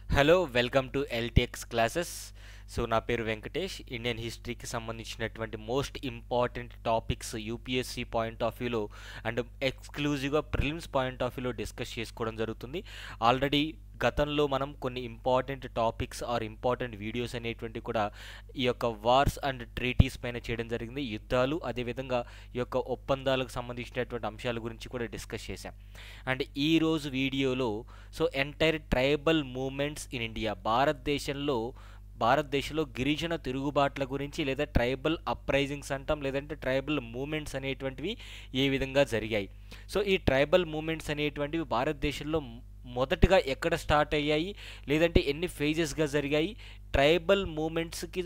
Hello welcome to LTX classes. So నా పేరు Venkatesh. Indian హిస్టరీకి సంబంధించినటువంటి most important topics UPSC point of వ్యూలో అండ్ ఎక్స్క్లూజివ్గా ప్రిలిమ్స్ పాయింట్ ఆఫ్ వ్యూలో డిస్కస్ చేసుకోవడం జరుగుతుంది. ఆల్రెడీ గతంలో మనం కొన్ని important topics or important videos అనేటువంటి కూడా ఈ యొక్క వార్స్ అండ్ ట్రీటీస్ పైన చేయడం జరిగింది. యుద్ధాలు అదేవిధంగా ఈ యొక్క ఒప్పందాలకు సంబంధించినటువంటి అంశాల గురించి కూడా డిస్కస్ చేశాం. అండ్ ఈరోజు వీడియోలో entire tribal movements in India, భారతదేశంలో గిరిజన తిరుగుబాట్ల గురించి లేదా ట్రైబల్ అప్రైజింగ్స్ అంటాం, లేదంటే ట్రైబల్ మూమెంట్స్ అనేటువంటివి ఏ విధంగా జరిగాయి. ఈ ట్రైబల్ మూమెంట్స్ అనేటువంటివి భారతదేశంలో మొదటగా ఎక్కడ స్టార్ట్ అయ్యాయి, లేదంటే ఎన్ని ఫేజెస్గా జరిగాయి, ట్రైబల్ మూమెంట్స్కి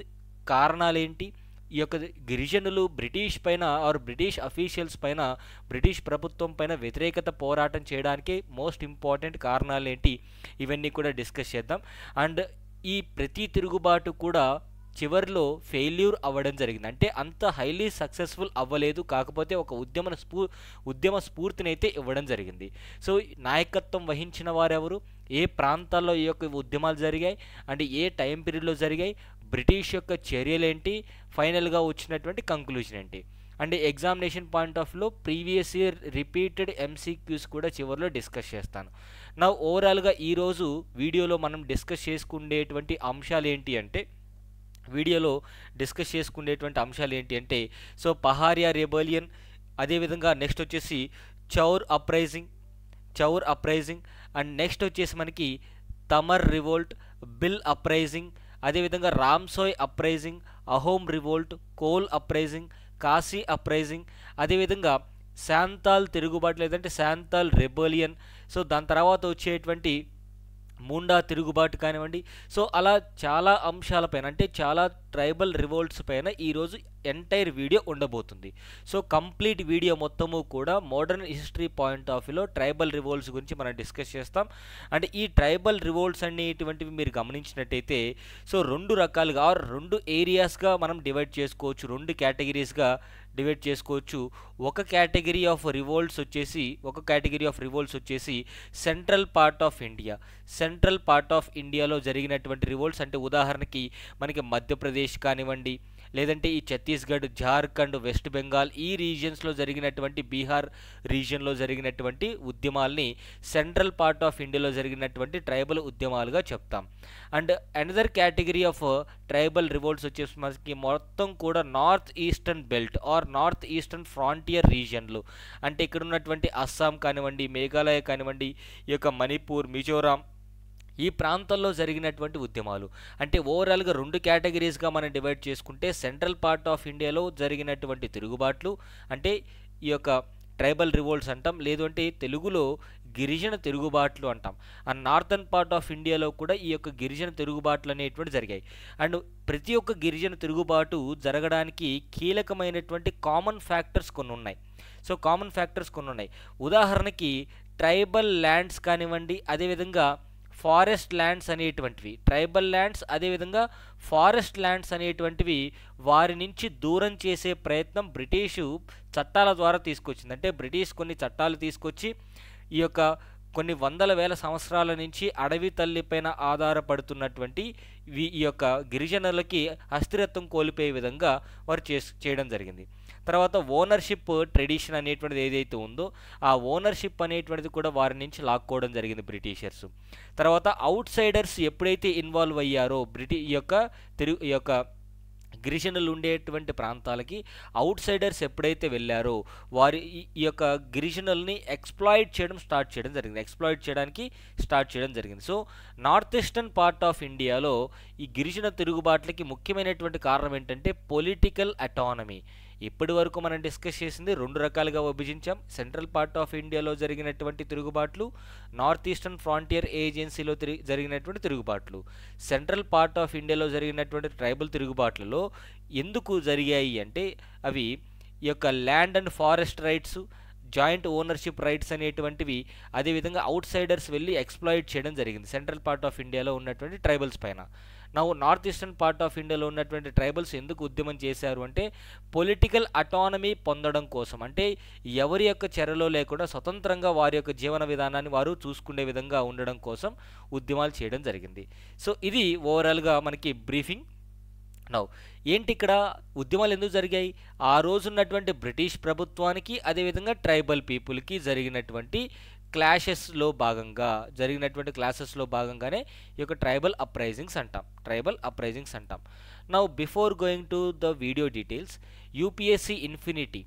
కారణాలేంటి, ఈ యొక్క గిరిజనులు బ్రిటిష్ పైన ఆర్ బ్రిటిష్ అఫీషియల్స్ పైన, బ్రిటిష్ ప్రభుత్వం పైన వ్యతిరేకత పోరాటం చేయడానికి మోస్ట్ ఇంపార్టెంట్ కారణాలు ఏంటి, ఇవన్నీ కూడా డిస్కస్ చేద్దాం. అండ్ ఈ ప్రతి తిరుగుబాటు కూడా చివరిలో ఫెయిల్యూర్ అవ్వడం జరిగింది. అంటే అంత హైలీ సక్సెస్ఫుల్ అవ్వలేదు, కాకపోతే ఒక ఉద్యమ స్ఫూర్తిని అయితే ఇవ్వడం జరిగింది. నాయకత్వం వహించిన వారెవరు, ఏ ప్రాంతాల్లో ఈ యొక్క ఉద్యమాలు జరిగాయి, అంటే ఏ టైం పీరియడ్లో జరిగాయి, బ్రిటిష్ యొక్క చర్యలేంటి, ఫైనల్గా వచ్చినటువంటి కంక్లూజన్ ఏంటి, అండ్ ఎగ్జామినేషన్ పాయింట్ ఆఫ్ వ్యూలో ప్రీవియస్ ఇయర్ రిపీటెడ్ ఎంసీక్యూస్ కూడా చివరిలో డిస్కస్ చేస్తాను. నా ఓవరాల్గా ఈరోజు వీడియోలో మనం డిస్కస్ చేసుకునేటువంటి అంశాలు ఏంటి అంటే పహారియా రెబెలియన్, అదేవిధంగా నెక్స్ట్ వచ్చేసి చౌర్ అప్రైజింగ్ అండ్ నెక్స్ట్ వచ్చేసి మనకి తమర్ రివోల్ట్, బిల్ అప్రైజింగ్, అదేవిధంగా Ramosi uprising, Ahom revolt, Kol uprising, Khasi uprising, అదేవిధంగా శాంతాల్ తిరుగుబాటు లేదంటే శాంతాల్ రెబెలియన్, దాని తర్వాత వచ్చేటువంటి ముండా తిరుగుబాటు కానివ్వండి. అలా చాలా అంశాలపైన, అంటే చాలా ట్రైబల్ రివోల్ట్స్ పైన ఈరోజు ఎంటైర్ వీడియో ఉండబోతుంది. కంప్లీట్ వీడియో మొత్తము కూడా మోడర్న్ హిస్టరీ పాయింట్ ఆఫ్ వ్యూలో ట్రైబల్ రివోల్ట్స్ గురించి మనం డిస్కస్ చేస్తాం. అంటే ఈ ట్రైబల్ రివోల్ట్స్ అనేటువంటివి మీరు గమనించినట్టయితే రెండు రకాలుగా ఆర్ రెండు ఏరియాస్గా మనం డివైడ్ చేసుకోవచ్చు, రెండు కేటగిరీస్గా డివైడ్ చేసుకోవచ్చు. ఒక కేటగిరీ ఆఫ్ రివోల్ట్స్ వచ్చేసి సెంట్రల్ పార్ట్ ఆఫ్ ఇండియాలో జరిగినటువంటి రివోల్ట్స్. అంటే ఉదాహరణకి మనకి మధ్యప్రదేశ్ కానివ్వండి, లేదంటే ఈ ఛత్తీస్గఢ్, జార్ఖండ్, వెస్ట్ బెంగాల్ ఈ రీజియన్స్లో జరిగినటువంటి, బీహార్ రీజియన్లో జరిగినటువంటి ఉద్యమాల్ని సెంట్రల్ పార్ట్ ఆఫ్ ఇండియాలో జరిగినటువంటి ట్రైబల్ ఉద్యమాలుగా చెప్తాం. And another category of tribal revolts వచ్చేసి మనకి మొత్తం కూడా north eastern belt or north eastern frontier రీజియన్లు, అంటే ఇక్కడ ఉన్నటువంటి అస్సాం కానివ్వండి, మేఘాలయ కానివ్వండి, ఈ యొక్క మణిపూర్, మిజోరాం ఈ ప్రాంతాల్లో జరిగినటువంటి ఉద్యమాలు. అంటే ఓవరాల్గా రెండు కేటగిరీస్గా మనం డివైడ్ చేసుకుంటే సెంట్రల్ పార్ట్ ఆఫ్ ఇండియాలో జరిగినటువంటి తిరుగుబాట్లు, అంటే ఈ యొక్క ట్రైబల్ రివోల్ట్స్ అంటాం, లేదు అంటే తెలుగులో గిరిజన తిరుగుబాట్లు అంటాం. అండ్ నార్థన్ పార్ట్ ఆఫ్ ఇండియాలో కూడా ఈ యొక్క గిరిజన తిరుగుబాట్లు అనేటువంటి జరిగాయి. అండ్ ప్రతి ఒక్క గిరిజన తిరుగుబాటు జరగడానికి కీలకమైనటువంటి కామన్ ఫ్యాక్టర్స్ కొన్ని ఉన్నాయి. ఉదాహరణకి ట్రైబల్ ల్యాండ్స్ కానివ్వండి, అదేవిధంగా ఫారెస్ట్ ల్యాండ్స్ అనేటువంటివి, ట్రైబల్ ల్యాండ్స్ అదేవిధంగా ఫారెస్ట్ ల్యాండ్స్ అనేటువంటివి వారి నుంచి దూరం చేసే ప్రయత్నం బ్రిటిషు చట్టాల ద్వారా తీసుకొచ్చింది. అంటే బ్రిటిష్ కొన్ని చట్టాలు తీసుకొచ్చి ఈ యొక్క కొన్ని వందల వేల సంవత్సరాల నుంచి అడవి తల్లిపైన ఆధారపడుతున్నటువంటి ఈ యొక్క గిరిజనులకి అస్థిరత్వం కోల్పోయే విధంగా వారు చేయడం జరిగింది. తర్వాత ఓనర్షిప్ ట్రెడిషన్ అనేటువంటిది ఏదైతే ఉందో ఆ ఓనర్షిప్ అనేటువంటిది కూడా వారి నుంచి లాక్కోవడం జరిగింది బ్రిటిషర్స్. తర్వాత అవుట్ సైడర్స్ ఎప్పుడైతే ఇన్వాల్వ్ అయ్యారో ఈ యొక్క గిరిజనులు ఉండేటువంటి ప్రాంతాలకి అవుట్ సైడర్స్ ఎప్పుడైతే వెళ్ళారో వారి ఈ యొక్క గిరిజనుల్ని ఎక్స్ప్లాయిట్ చేయడానికి స్టార్ట్ చేయడం జరిగింది. నార్త్ ఈస్టర్న్ పార్ట్ ఆఫ్ ఇండియాలో ఈ గిరిజన తిరుగుబాట్లకి ముఖ్యమైనటువంటి కారణం ఏంటంటే పొలిటికల్ అటానమీ. ఇప్పటి వరకు మనం డిస్కస్ చేసింది రెండు రకాలుగా విభజించాం. సెంట్రల్ పార్ట్ ఆఫ్ ఇండియాలో జరిగినటువంటి తిరుగుబాట్లు, నార్త్ ఈస్టర్న్ ఫ్రాంటియర్ ఏజెన్సీలో జరిగినటువంటి తిరుగుబాట్లు. సెంట్రల్ పార్ట్ ఆఫ్ ఇండియాలో జరిగినటువంటి ట్రైబల్ తిరుగుబాట్లలో ఎందుకు జరిగాయి అంటే అవి ఈ యొక్క land and forest rights, joint ownership rights అనేటువంటివి, అదేవిధంగా అవుట్ సైడర్స్ వెళ్ళి ఎక్స్ప్లాయిట్ చేయడం జరిగింది సెంట్రల్ పార్ట్ ఆఫ్ ఇండియాలో ఉన్నటువంటి ట్రైబల్స్ పైన. నార్త్ ఈస్టర్న్ పార్ట్ ఆఫ్ ఇండియాలో ఉన్నటువంటి ట్రైబల్స్ ఎందుకు ఉద్యమం చేశారు అంటే పొలిటికల్ అటానమీ పొందడం కోసం, అంటే ఎవరి యొక్క చెరలో లేకుండా స్వతంత్రంగా వారి యొక్క జీవన విధానాన్ని వారు చూసుకునే విధంగా ఉండడం కోసం ఉద్యమాలు చేయడం జరిగింది. సో ఇది ఓవరాల్గా మనకి బ్రీఫింగ్. నౌ ఏంటి ఇక్కడ ఉద్యమాలు ఎందుకు జరిగాయి? ఆ రోజు ఉన్నటువంటి బ్రిటిష్ ప్రభుత్వానికి అదేవిధంగా ట్రైబల్ పీపుల్కి జరిగినటువంటి క్లాషెస్లో భాగంగానే ఈ యొక్క ట్రైబల్ అప్రైజింగ్స్ అంటాం. Now before going to the video details, UPSC infinity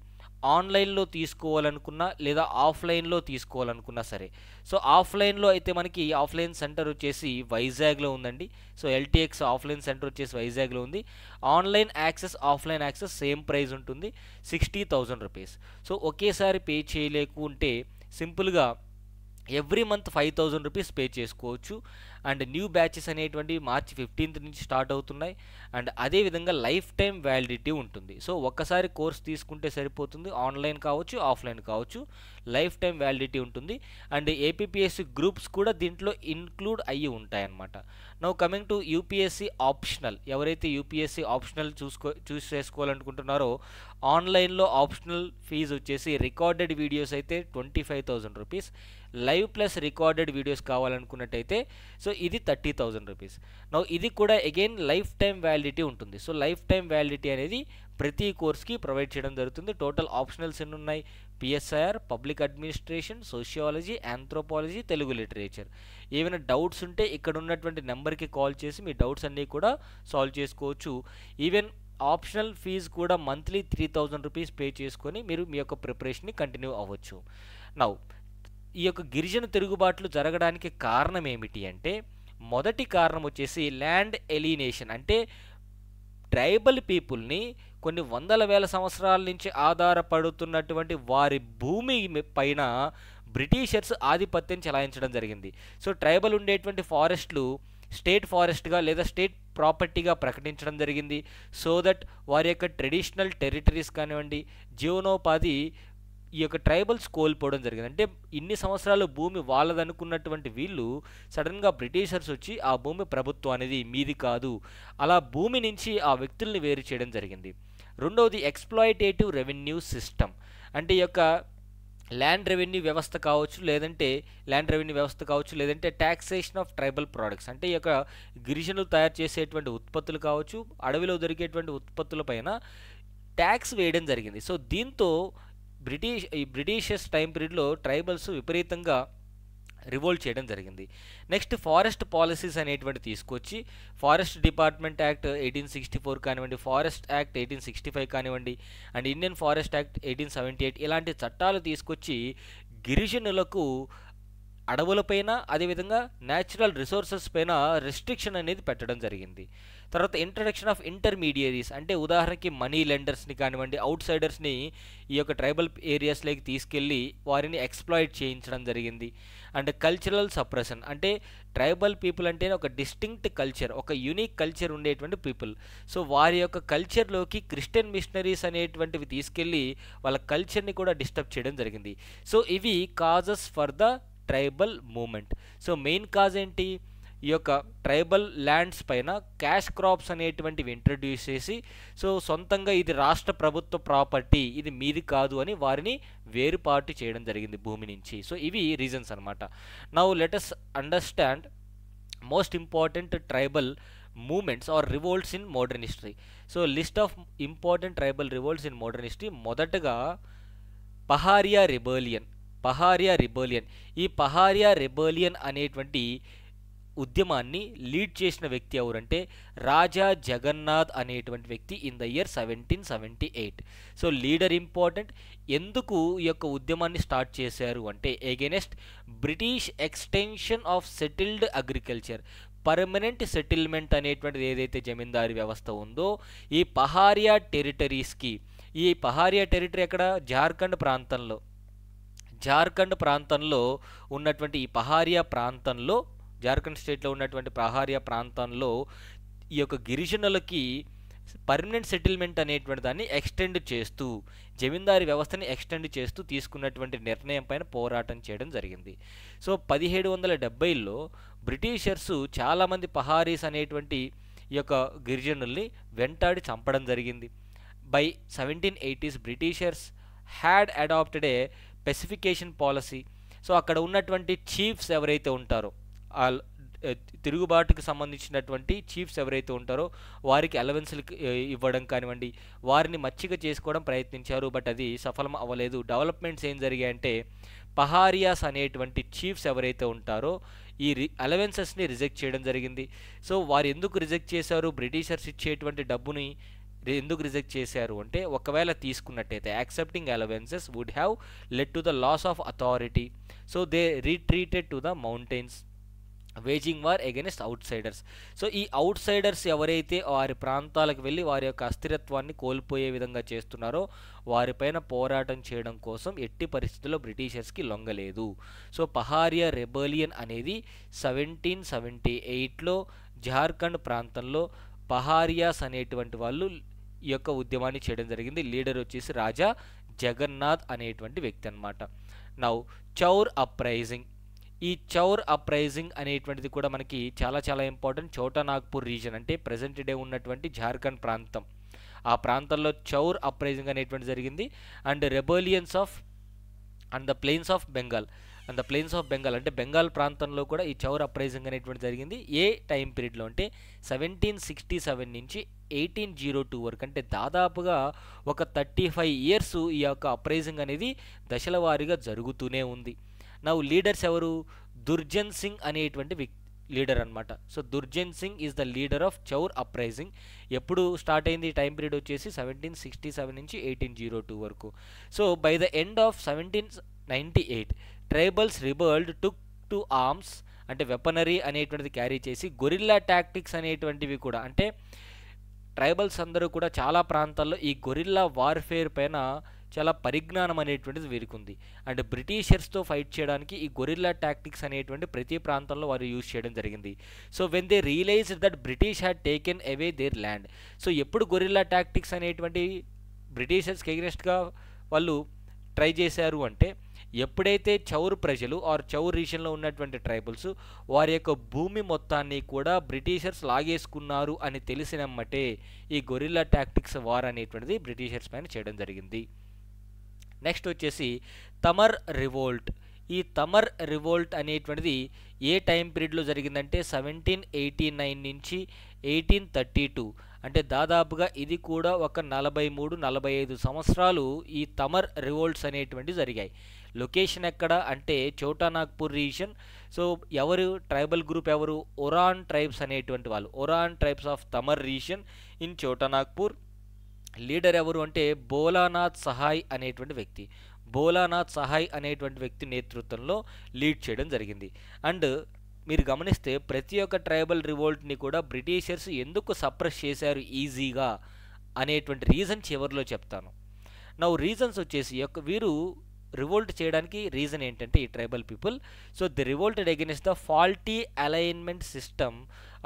ఆన్లైన్లో తీసుకోవాలనుకున్నా లేదా ఆఫ్లైన్లో తీసుకోవాలనుకున్నా సరే, సో ఆఫ్లైన్లో అయితే మనకి ఆఫ్లైన్ సెంటర్ వచ్చేసి వైజాగ్లో ఉందండి. సో ఎల్టీఎక్స్ ఆఫ్లైన్ సెంటర్ వచ్చేసి వైజాగ్లో ఉంది. ఆఫ్లైన్ యాక్సెస్ సేమ్ ప్రైస్ ఉంటుంది, 60,000 రూపీస్. సో ఒకేసారి పే చేయలేకుంటే సింపుల్గా ఎవ్రీ మంత్ 5,000 రూపీస్ పే చేసుకోవచ్చు. అండ్ న్యూ బ్యాచెస్ అనేటువంటి మార్చి 15th నుంచి స్టార్ట్ అవుతున్నాయి. అండ్ అదేవిధంగా లైఫ్ టైం వ్యాలిడిటీ ఉంటుంది. సో ఒక్కసారి కోర్స్ తీసుకుంటే సరిపోతుంది, ఆన్లైన్ కావచ్చు ఆఫ్లైన్ కావచ్చు, లైఫ్ టైం వ్యాలిడిటీ ఉంటుంది. అండ్ ఏపీపీఎస్సీ గ్రూప్స్ కూడా దీంట్లో ఇన్క్లూడ్ అయ్యి ఉంటాయన్నమాట. Now coming to UPSC optional, ఎవరైతే యూపీఎస్సీ ఆప్షనల్ చూస్ చేసుకోవాలనుకుంటున్నారో ఆన్లైన్లో ఆప్షనల్ ఫీజు వచ్చేసి రికార్డెడ్ వీడియోస్ అయితే 25,000 rupees, live plus recorded videos కావాలనుకున్నట్టయితే సో ఇది 30,000 రూపీస్. నౌ ఇది కూడా అగైన్ లైఫ్ టైం వ్యాలిడిటీ ఉంటుంది. సో లైఫ్ టైం వ్యాలిడిటీ అనేది ప్రతి కోర్స్కి ప్రొవైడ్ చేయడం జరుగుతుంది. టోటల్ ఆప్షనల్స్ ఎన్ని ఉన్నాయి? PSIR, public administration, sociology, anthropology, Telugu literature. ఏమైనా డౌట్స్ ఉంటే ఇక్కడ ఉన్నటువంటి నెంబర్కి కాల్ చేసి మీ డౌట్స్ అన్నీ కూడా సాల్వ్ చేసుకోవచ్చు. ఈవెన్ ఆప్షనల్ ఫీజు కూడా మంత్లీ 3,000 రూపీస్ పే చేసుకొని మీరు మీ యొక్క ప్రిపరేషన్ని కంటిన్యూ అవ్వచ్చు. నౌ ఈ యొక్క గిరిజన తిరుగుబాట్లు జరగడానికి కారణం ఏమిటి అంటే, మొదటి కారణం వచ్చేసి ల్యాండ్ ఎలినేషన్, అంటే ట్రైబల్ పీపుల్ని కొన్ని వందల వేల సంవత్సరాల నుంచి ఆధారపడుతున్నటువంటి వారి భూమి పైన బ్రిటిషర్స్ ఆధిపత్యం చెలాయించడం జరిగింది. సో ట్రైబల్ ఉండేటువంటి ఫారెస్ట్లు స్టేట్ ఫారెస్ట్గా లేదా స్టేట్ ప్రాపర్టీగా ప్రకటించడం జరిగింది. సో దట్ వారి యొక్క ట్రెడిషనల్ టెరిటరీస్ కానివ్వండి, జీవనోపాధి ఈ యొక్క ట్రైబల్స్ కోల్పోవడం జరిగింది. అంటే ఇన్ని సంవత్సరాలు భూమి వాళ్ళదనుకున్నటువంటి వీళ్ళు సడన్గా బ్రిటిషర్స్ వచ్చి ఆ భూమి ప్రభుత్వం అనేది మీది కాదు, అలా భూమి నుంచి ఆ వ్యక్తుల్ని వేరు చేయడం జరిగింది. రెండవది ఎక్స్ప్లాయిటేటివ్ రెవెన్యూ సిస్టమ్, అంటే ఈ యొక్క ల్యాండ్ రెవెన్యూ వ్యవస్థ కావచ్చు లేదంటే ట్యాక్సేషన్ ఆఫ్ ట్రైబల్ ప్రోడక్ట్స్, అంటే ఈ యొక్క గిరిజనులు తయారు చేసేటువంటి ఉత్పత్తులు కావచ్చు, అడవిలో దొరికేటువంటి ఉత్పత్తులపైన ట్యాక్స్ వేయడం జరిగింది. సో దీంతో బ్రిటిషర్స్ టైం పీరియడ్లో ట్రైబల్స్ విపరీతంగా రివోల్ట్ చేయడం జరిగింది. నెక్స్ట్ ఫారెస్ట్ పాలసీస్ అనేటువంటి తీసుకొచ్చి ఫారెస్ట్ డిపార్ట్మెంట్ యాక్ట్ 1864 కానివ్వండి, ఫారెస్ట్ యాక్ట్ 1865 కానివ్వండి, అండ్ ఇండియన్ ఫారెస్ట్ యాక్ట్ 1878 ఇలాంటి చట్టాలు తీసుకొచ్చి గిరిజనులకు అడవులపైన అదేవిధంగా న్యాచురల్ రిసోర్సెస్ పైన రెస్ట్రిక్షన్ అనేది పెట్టడం జరిగింది. తర్వాత ఇంట్రడక్షన్ ఆఫ్ ఇంటర్మీడియరీస్, అంటే ఉదాహరణకి మనీ లెండర్స్ని కానివ్వండి, అవుట్ సైడర్స్ని ఈ యొక్క ట్రైబల్ ఏరియాస్లోకి తీసుకెళ్ళి వారిని ఎక్స్ప్లాయిట్ చేయించడం జరిగింది. అండ్ కల్చరల్ సప్రెషన్, అంటే ట్రైబల్ పీపుల్ అంటే ఒక డిస్టింక్ట్ కల్చర్, ఒక యూనిక్ కల్చర్ ఉండేటువంటి పీపుల్. సో వారి యొక్క కల్చర్లోకి క్రిస్టియన్ మిషనరీస్ అనేటువంటివి తీసుకెళ్ళి వాళ్ళ కల్చర్ని కూడా డిస్టర్బ్ చేయడం జరిగింది. సో ఇవి causes for the tribal moment. So main cause ఏంటి? ఈ యొక్క ట్రైబల్ ల్యాండ్స్ పైన క్యాష్ క్రాప్స్ అనేటువంటివి ఇంట్రడ్యూస్ చేసి, సో సొంతంగా ఇది రాష్ట్ర ప్రభుత్వ ప్రాపర్టీ, ఇది మీది కాదు అని వారిని వేరుపాటు చేయడం జరిగింది భూమి నుంచి. సో ఇవి రీజన్స్ అనమాట. Now let us understand most important tribal movements or revolts in modern history. So list of important tribal revolts in modern history. మొదటగా పహారియా రిబెలియన్. ఈ పహారియా రిబెలియన్ అనేటువంటి ఉద్యమాన్ని లీడ్ చేసిన వ్యక్తి ఎవరంటే రాజా జగన్నాథ్ అనేటువంటి వ్యక్తి in the year 1778. So leader important. ఎందుకు ఈ యొక్క ఉద్యమాన్ని స్టార్ట్ చేశారు అంటే against British extension of settled agriculture, permanent settlement అనేటువంటిది ఏదైతే జమీందారీ వ్యవస్థ ఉందో ఈ పహారియా టెరిటరీస్కి, ఈ పహారియా టెరిటరీ ఎక్కడ? జార్ఖండ్ ప్రాంతంలో ఉన్నటువంటి ఈ పహారియా ప్రాంతంలో, జార్ఖండ్ స్టేట్లో ఉన్నటువంటి పహారియా ప్రాంతంలో ఈ యొక్క గిరిజనులకి పర్మనెంట్ సెటిల్మెంట్ అనేటువంటి దాన్ని ఎక్స్టెండ్ చేస్తూ, జమీందారీ వ్యవస్థని ఎక్స్టెండ్ చేస్తూ తీసుకున్నటువంటి నిర్ణయం పైన పోరాటం చేయడం జరిగింది. సో 1770లో బ్రిటిషర్సు చాలామంది పహారీస్ అనేటువంటి ఈ యొక్క గిరిజనుల్ని వెంటాడి చంపడం జరిగింది. By 1780s Britishers had adapted a pacification policy. So అక్కడ ఉన్నటువంటి చీఫ్స్ ఎవరైతే ఉంటారో, ఆ తిరుగుబాటుకు సంబంధించినటువంటి చీఫ్స్ ఎవరైతే ఉంటారో వారికి అలవెన్స్లు ఇవ్వడం కానివ్వండి, వారిని మచ్చిక చేసుకోవడం ప్రయత్నించారు. బట్ అది సఫలం అవ్వలేదు. డెవలప్మెంట్స్ ఏం జరిగాయంటే పహారియాస్ అనేటువంటి చీఫ్స్ ఎవరైతే ఉంటారో ఈ అలవెన్సెస్ని రిజెక్ట్ చేయడం జరిగింది. సో వారు ఎందుకు రిజెక్ట్ చేశారు? బ్రిటిషర్స్ ఇచ్చేటువంటి డబ్బుని ఎందుకు రిజెక్ట్ చేశారు అంటే, ఒకవేళ తీసుకున్నట్టయితే accepting allowances would have led to the loss of authority. So they retreated to the mountains waging war against outsiders. So ఈ అవుట్ సైడర్స్ ఎవరైతే వారి ప్రాంతాలకు వెళ్ళి వారి యొక్క అస్థిరత్వాన్ని కోల్పోయే విధంగా చేస్తున్నారో వారిపైన పోరాటం చేయడం కోసం ఎట్టి పరిస్థితుల్లో బ్రిటిషర్స్కి లొంగలేదు. సో పహారియా రెబలియన్ అనేది 1778లో జార్ఖండ్ ప్రాంతంలో పహారియాస్ అనేటువంటి వాళ్ళు ఈ యొక్క ఉద్యమాన్ని చేయడం జరిగింది. లీడర్ వచ్చేసి రాజా జగన్నాథ్ అనేటువంటి వ్యక్తి అన్నమాట. Now Chuar uprising. ఈ చౌర్ అప్రైజింగ్ అనేటువంటిది కూడా మనకి చాలా చాలా ఇంపార్టెంట్. చోటా నాగ్పూర్ రీజన్ అంటే ప్రజెంట్ డే ఉన్నటువంటి జార్ఖండ్ ప్రాంతం, ఆ ప్రాంతంలో చౌర్ అప్రైజింగ్ అనేటువంటి జరిగింది. And rebellions of and the plains of Bengal అంటే బెంగాల్ ప్రాంతంలో కూడా ఈ చౌర్ అప్రైజింగ్ అనేటువంటి జరిగింది. ఏ టైం పీరియడ్లో అంటే 1767 నుంచి 1802 వరకు, అంటే దాదాపుగా ఒక 35 ఇయర్స్ ఈ యొక్క అప్రైజింగ్ అనేది దశల వారీగా జరుగుతూనే ఉంది. నా లీడర్స్ ఎవరు? దుర్జన్ సింగ్ అనేటువంటి లీడర్ అనమాట. So Durjan Singh is the leader of Chuar uprising. ఎప్పుడు స్టార్ట్ అయింది ఈ టైం పీరియడ్ వచ్చేసి 1767 నుంచి 1802 వరకు. So by the end of 1798 tribals rebelled took to arms, అంటే వెపనరీ అనేటువంటిది క్యారీ చేసి గొరిల్లా టాక్టిక్స్ అనేటువంటివి కూడా, అంటే ట్రైబల్స్ అందరూ కూడా చాలా ప్రాంతాల్లో ఈ గొరిల్లా వార్ఫేర్ పైన చాలా పరిజ్ఞానం అనేటువంటిది వీరికి ఉంది. అండ్ బ్రిటిషర్స్తో ఫైట్ చేయడానికి ఈ గొరిల్లా టాక్టిక్స్ అనేటువంటి ప్రతి ప్రాంతంలో వారు యూజ్ చేయడం జరిగింది. So when they realise that British had taken away their land. సో ఎప్పుడు గొరిల్లా టాక్టిక్స్ అనేటువంటి బ్రిటిషర్స్కి ఎగ్నెస్ట్గా వాళ్ళు ట్రై చేశారు అంటే, ఎప్పుడైతే చౌర్ ప్రజలు ఆర్ చౌర్ రీజన్లో ఉన్నటువంటి ట్రైబల్స్ వారి యొక్క భూమి మొత్తాన్ని కూడా బ్రిటిషర్స్ లాగేసుకున్నారు అని తెలిసినమ్మటే ఈ గొరిల్లా టాక్టిక్స్ వార్ అనేటువంటిది బ్రిటిషర్స్ పైన చేయడం జరిగింది. నెక్స్ట్ వచ్చేసి తమర్ రివోల్ట్. ఈ తమర్ రివోల్ట్ అనేటువంటిది ఏ టైం పీరియడ్లో జరిగిందంటే 1789 నుంచి 1832, అంటే దాదాపుగా ఇది కూడా ఒక 43-45 సంవత్సరాలు ఈ తమర్ రివోల్ట్స్ అనేటువంటివి జరిగాయి. లొకేషన్ ఎక్కడ అంటే చోటా నాగ్పూర్ రీజన్. సో ఎవరు ట్రైబల్ గ్రూప్ ఎవరు? ఒరాన్ ట్రైబ్స్ అనేటువంటి వాళ్ళు, Oraon tribes of Tamar region in Chota Nagpur. Leader ఎవరు అంటే భోలానాథ్ సహాయ్ అనేటువంటి వ్యక్తి. భోలానాథ్ సహాయ్ అనేటువంటి వ్యక్తి నేతృత్వంలో లీడ్ చేయడం జరిగింది. అండ్ మీరు గమనిస్తే ప్రతి ఒక్క ట్రైబల్ రివోల్ట్ని కూడా బ్రిటిషర్స్ ఎందుకు సప్రెస్ చేశారు ఈజీగా అనేటువంటి రీజన్ చివరిలో చెప్తాను. నా రీజన్స్ వచ్చేసి వీరు రివోల్ట్ చేయడానికి రీజన్ ఏంటంటే ఈ tribal people, so the revolted against the faulty alignment system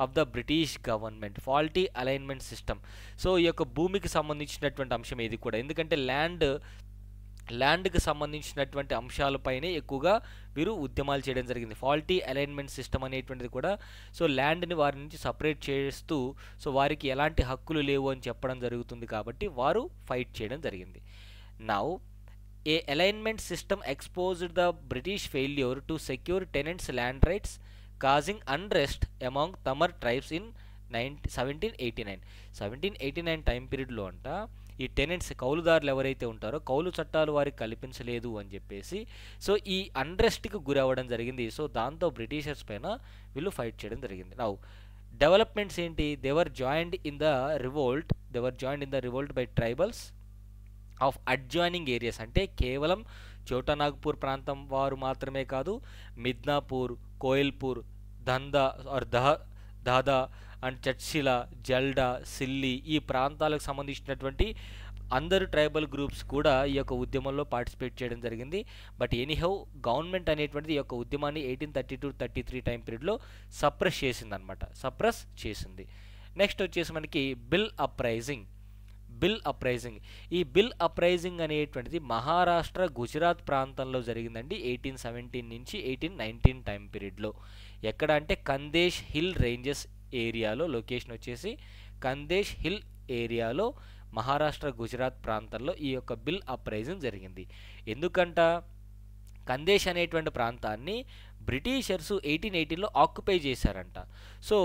of the British government. Faulty alignment system. So ఈ యొక్క భూమికి సంబంధించినటువంటి అంశం ఇది కూడా, ఎందుకంటే ల్యాండ్కి సంబంధించినటువంటి అంశాలపైనే ఎక్కువగా వీరు ఉద్యమాలు చేయడం జరిగింది. ఫాల్టీ అలైన్మెంట్ సిస్టమ్ అనేటువంటిది కూడా, సో ల్యాండ్ని వారి నుంచి సపరేట్ చేస్తూ సో వారికి ఎలాంటి హక్కులు లేవు అని చెప్పడం జరుగుతుంది కాబట్టి వారు ఫైట్ చేయడం జరిగింది. Now a alignment system exposed the British failure to secure tenants land rights causing unrest among Tamar tribes in 1789 time పీరియడ్లో అంట ఈ టెనెంట్స్ కౌలుదారులు ఎవరైతే ఉంటారో కౌలు చట్టాలు వారికి కల్పించలేదు అని చెప్పేసి సో ఈ అన్రెస్ట్కి గురవ్వడం జరిగింది. సో దాంతో బ్రిటిషర్స్ పైన వీళ్ళు ఫైట్ చేయడం జరిగింది. నౌ డెవలప్మెంట్స్ ఏంటి? They were joined in the revolt by tribals of adjoining areas, అంటే కేవలం చోటా నాగ్పూర్ ప్రాంతం వారు మాత్రమే కాదు, మిద్నాపూర్, కోయిల్పూర్, దాదా అండ్ చట్సిలా, జల్డా, సిల్లి ఈ ప్రాంతాలకు సంబంధించినటువంటి అందరు ట్రైబల్ గ్రూప్స్ కూడా ఈ యొక్క ఉద్యమంలో పార్టిసిపేట్ చేయడం జరిగింది. బట్ ఎనీహౌ గవర్నమెంట్ అనేటువంటిది ఈ యొక్క ఉద్యమాన్ని 1832-33 టైం పీరియడ్లో సప్రెస్ చేసింది. నెక్స్ట్ వచ్చేసి మనకి బిల్ అప్రైజింగ్. ఈ బిల్ అప్రైజింగ్ అనేటువంటిది మహారాష్ట్ర, గుజరాత్ ప్రాంతంలో జరిగిందండి 1817 నుంచి 1819 టైం పీరియడ్లో. ఎక్కడ అంటే కందేశ్ హిల్ రేంజెస్ ఏరియాలో, లొకేషన్ వచ్చేసి కందేశ్ హిల్ ఏరియాలో మహారాష్ట్ర, గుజరాత్ ప్రాంతంలో ఈ యొక్క బిల్ అప్రైజింగ్ జరిగింది. ఎందుకంట కందేశ్ అనేటువంటి ప్రాంతాన్ని బ్రిటిషర్స్ 1818లో ఆక్యుపై చేశారంట. So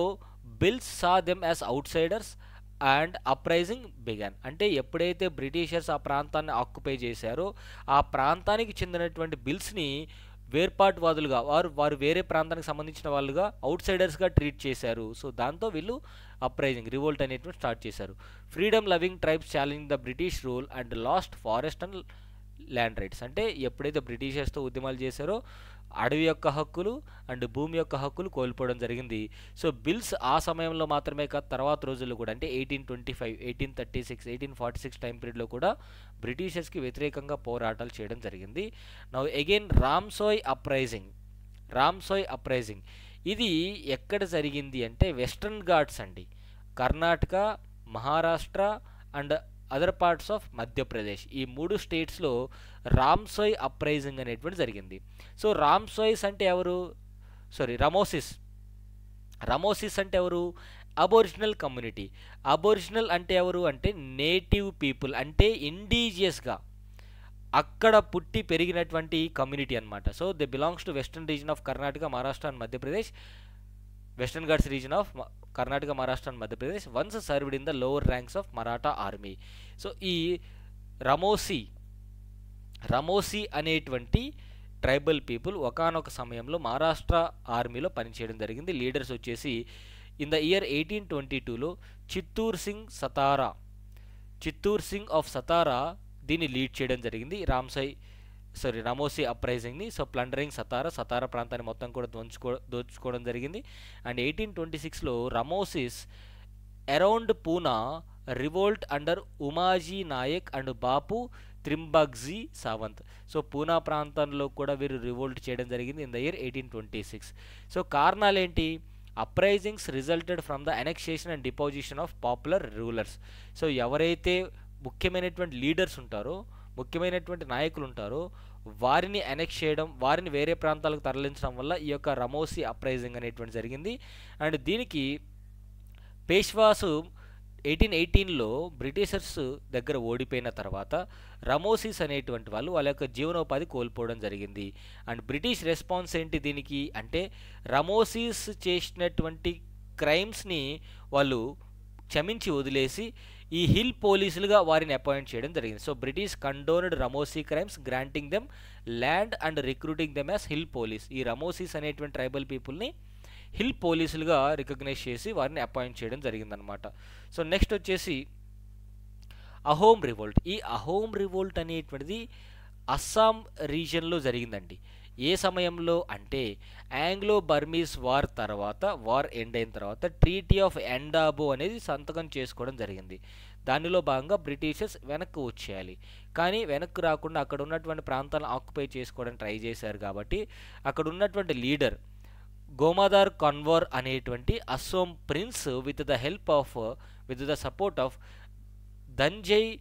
Bhils saw them as outsiders and uprising began. అంటే ఎప్పుడైతే బ్రిటిషర్స్ ఆ ప్రాంతాన్ని ఆక్యుపై చేశారో ఆ ప్రాంతానికి చెందినటువంటి బిల్స్ని వేర్పాటువాదులుగా, వారు వేరే ప్రాంతానికి సంబంధించిన వాళ్ళుగా, అవుట్ సైడర్స్గా ట్రీట్ చేశారు. సో దాంతో వీళ్ళు అప్రైజింగ్, రివోల్ట్ అనేటువంటి స్టార్ట్ చేశారు. Freedom loving tribes challenge the British rule and last forest and land rights. అంటే ఎప్పుడైతే బ్రిటిషర్స్తో ఉద్యమాలు చేశారో అడవి యొక్క హక్కులు అండ్ భూమి యొక్క హక్కులు కోల్పోవడం జరిగింది. సో బిల్స్ ఆ సమయంలో మాత్రమే కాదు, తర్వాత రోజుల్లో కూడా, అంటే 1825, 1836, 1846 టైం పీరియడ్లో కూడా బ్రిటిషర్స్కి వ్యతిరేకంగా పోరాటాలు చేయడం జరిగింది. నౌ అగైన్ రామ్సాయ్ అప్రైజింగ్ ఇది ఎక్కడ జరిగింది అంటే వెస్ట్రన్ ఘాట్స్ అండి, Karnataka, Maharashtra and other parts of Madhya Pradesh, ఈ 3 స్టేట్స్లో రామ్సాయ్ అప్రైజింగ్ అనేటువంటి జరిగింది. సో రామ్సాయ్స్ అంటే ఎవరు, రమోసిస్ అంటే ఎవరు, అబోరిజినల్ కమ్యూనిటీ. అబోరిజినల్ అంటే ఎవరు అంటే నేటివ్ పీపుల్, అంటే ఇండిజియస్గా అక్కడ పుట్టి పెరిగినటువంటి కమ్యూనిటీ అనమాట. So they belongs to western reason of Karnataka, Maharashtra and Madhya Pradesh, western Ghats reason of Karnataka, Maharashtra and Madhya Pradesh, once served in the lower ranks of Maratha army. So ఈ రమోసి అనేటువంటి ట్రైబల్ పీపుల్ ఒకానొక సమయంలో మహారాష్ట్ర ఆర్మీలో పనిచేయడం జరిగింది. లీడర్స్ వచ్చేసి ఇన్ ద ఇయర్ 1822లో చిత్తూర్ సింగ్ ఆఫ్ సతారా దీన్ని లీడ్ చేయడం జరిగింది, రమోసి అప్రైజింగ్ని. సో ప్లండరింగ్ సతారా ప్రాంతాన్ని మొత్తం కూడా దోచుకోవడం జరిగింది. అండ్ 1826లో Ramosis around Poona revolt under Umaji Naik and Bapu Trimbakji Sawant. So Poona ప్రాంతంలో కూడా వీరు రివోల్ట్ చేయడం జరిగింది ఇన్ ద ఇయర్ 1826. సో కారణాలు ఏంటి, uprisings resulted from the annexation and deposition of popular rulers. So ఎవరైతే ముఖ్యమైనటువంటి లీడర్స్ ఉంటారో, ముఖ్యమైనటువంటి నాయకులు ఉంటారో వారిని అనెక్స్ చేయడం, వారిని వేరే ప్రాంతాలకు తరలించడం వల్ల ఈ యొక్క రమోసి అప్రైజింగ్ అనేటువంటి జరిగింది. అండ్ దీనికి పేష్వాసు 1818లో బ్రిటిషర్స్ దగ్గర ఓడిపోయిన తర్వాత రమోసిస్ అనేటువంటి వాళ్ళు వాళ్ళ యొక్క జీవనోపాధి కోల్పోవడం జరిగింది. అండ్ బ్రిటిష్ రెస్పాన్స్ ఏంటి దీనికి అంటే రమోసిస్ చేసినటువంటి క్రైమ్స్ని వాళ్ళు క్షమించి వదిలేసి ఈ హిల్ పోలీసులుగా వారిని అపాయింట్ చేయడం జరిగింది. So British condoned Ramosi crimes, granting them land and recruiting them as hill police. ఈ రమోసిస్ అనేటువంటి ట్రైబల్ పీపుల్ని హిల్ పోలీసులుగా రికగ్నైజ్ చేసి వారిని అపాయింట్ చేయడం జరిగిందనమాట. సో నెక్స్ట్ వచ్చేసి అహోమ్ రివోల్ట్. ఈ అహోమ్ రివోల్ట్ అనేటువంటిది అస్సాం రీజియన్లో జరిగిందండి. ఏ సమయంలో అంటే ఆంగ్లో బర్మీస్ వార్ ఎండ్ అయిన తర్వాత ట్రీటీ ఆఫ్ ఎండాబో అనేది సంతకం చేసుకోవడం జరిగింది. దానిలో భాగంగా బ్రిటిషర్స్ వెనక్కి వచ్చేయాలి, కానీ వెనక్కి రాకుండా అక్కడ ఉన్నటువంటి ప్రాంతాలను ఆక్యుపై చేసుకోవడానికి ట్రై చేశారు. కాబట్టి అక్కడ ఉన్నటువంటి లీడర్ గోమాదార్ కన్వర్ అనేటువంటి Assam prince with the support of Dhananjay,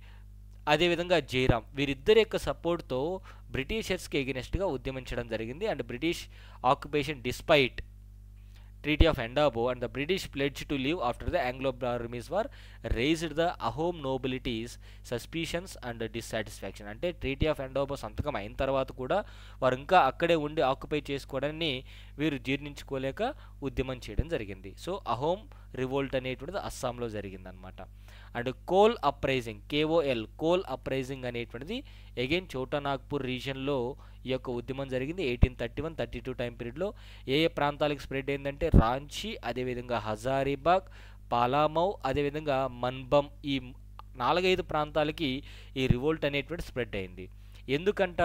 అదేవిధంగా జైరామ్, వీరిద్దరి యొక్క సపోర్ట్తో బ్రిటిషర్స్కి ఎగెనెస్ట్గా ఉద్యమించడం జరిగింది. And British occupation despite treaty of Yandabo and the British pledge to leave after the Anglo Burmese war raised the Ahom nobility's suspicions and dissatisfaction. అంటే ట్రీటీ ఆఫ్ ఎండాబో సంతకం అయిన తర్వాత కూడా వారు ఇంకా అక్కడే ఉండి ఆక్యుపై చేసుకోవడాన్ని వీరు జీర్ణించుకోలేక ఉద్యమం చేయడం జరిగింది. సో అహోమ్ రివోల్ట్ అనేటువంటిది అస్సాంలో జరిగిందనమాట. And coal uprising, coal uprising అనేటువంటిది అగైన్ చోటానాగ్పూర్ రీజియన్లో ఈ యొక్క ఉద్యమం జరిగింది 1831-32 టైం పీరియడ్లో. ఏ ప్రాంతాలకు స్ప్రెడ్ అయిందంటే రాంచీ, అదేవిధంగా హజారీబాగ్, పాలామౌ, అదేవిధంగా మన్బం, ఈ 4-5 ప్రాంతాలకి ఈ రివోల్ట్ అనేటువంటి స్ప్రెడ్ అయింది. ఎందుకంట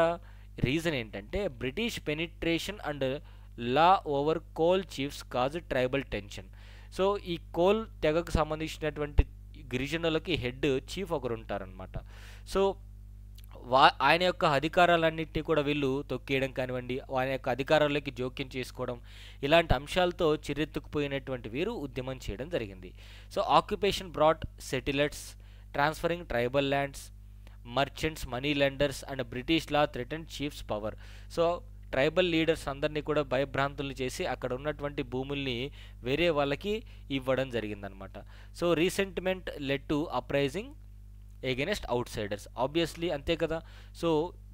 రీజన్ ఏంటంటే British penetration and law over Kol chiefs cause tribal tension. So ఈ కోల్ తెగకు సంబంధించినటువంటి గిరిజనులకి హెడ్ చీఫ్ ఒకరు ఉంటారనమాట. సో ఆయన యొక్క అధికారాలన్నింటినీ కూడా వీళ్ళు తొక్కేయడం కానివ్వండి, ఆయన యొక్క అధికారాలకి జోక్యం చేసుకోవడం, ఇలాంటి అంశాలతో చిరెత్తుకుపోయినటువంటి వీరు ఉద్యమం చేయడం జరిగింది. So occupation brought settlers, transferring tribal lands, merchants, money lenders and British law threaten chiefs power. So tribal leaders అందరినీ కూడా భయభ్రాంతులు చేసి అక్కడ ఉన్నటువంటి భూముల్ని వేరే వాళ్ళకి ఇవ్వడం జరిగిందనమాట. So resentment led to uprising against outsiders, obviously అంతే కదా. సో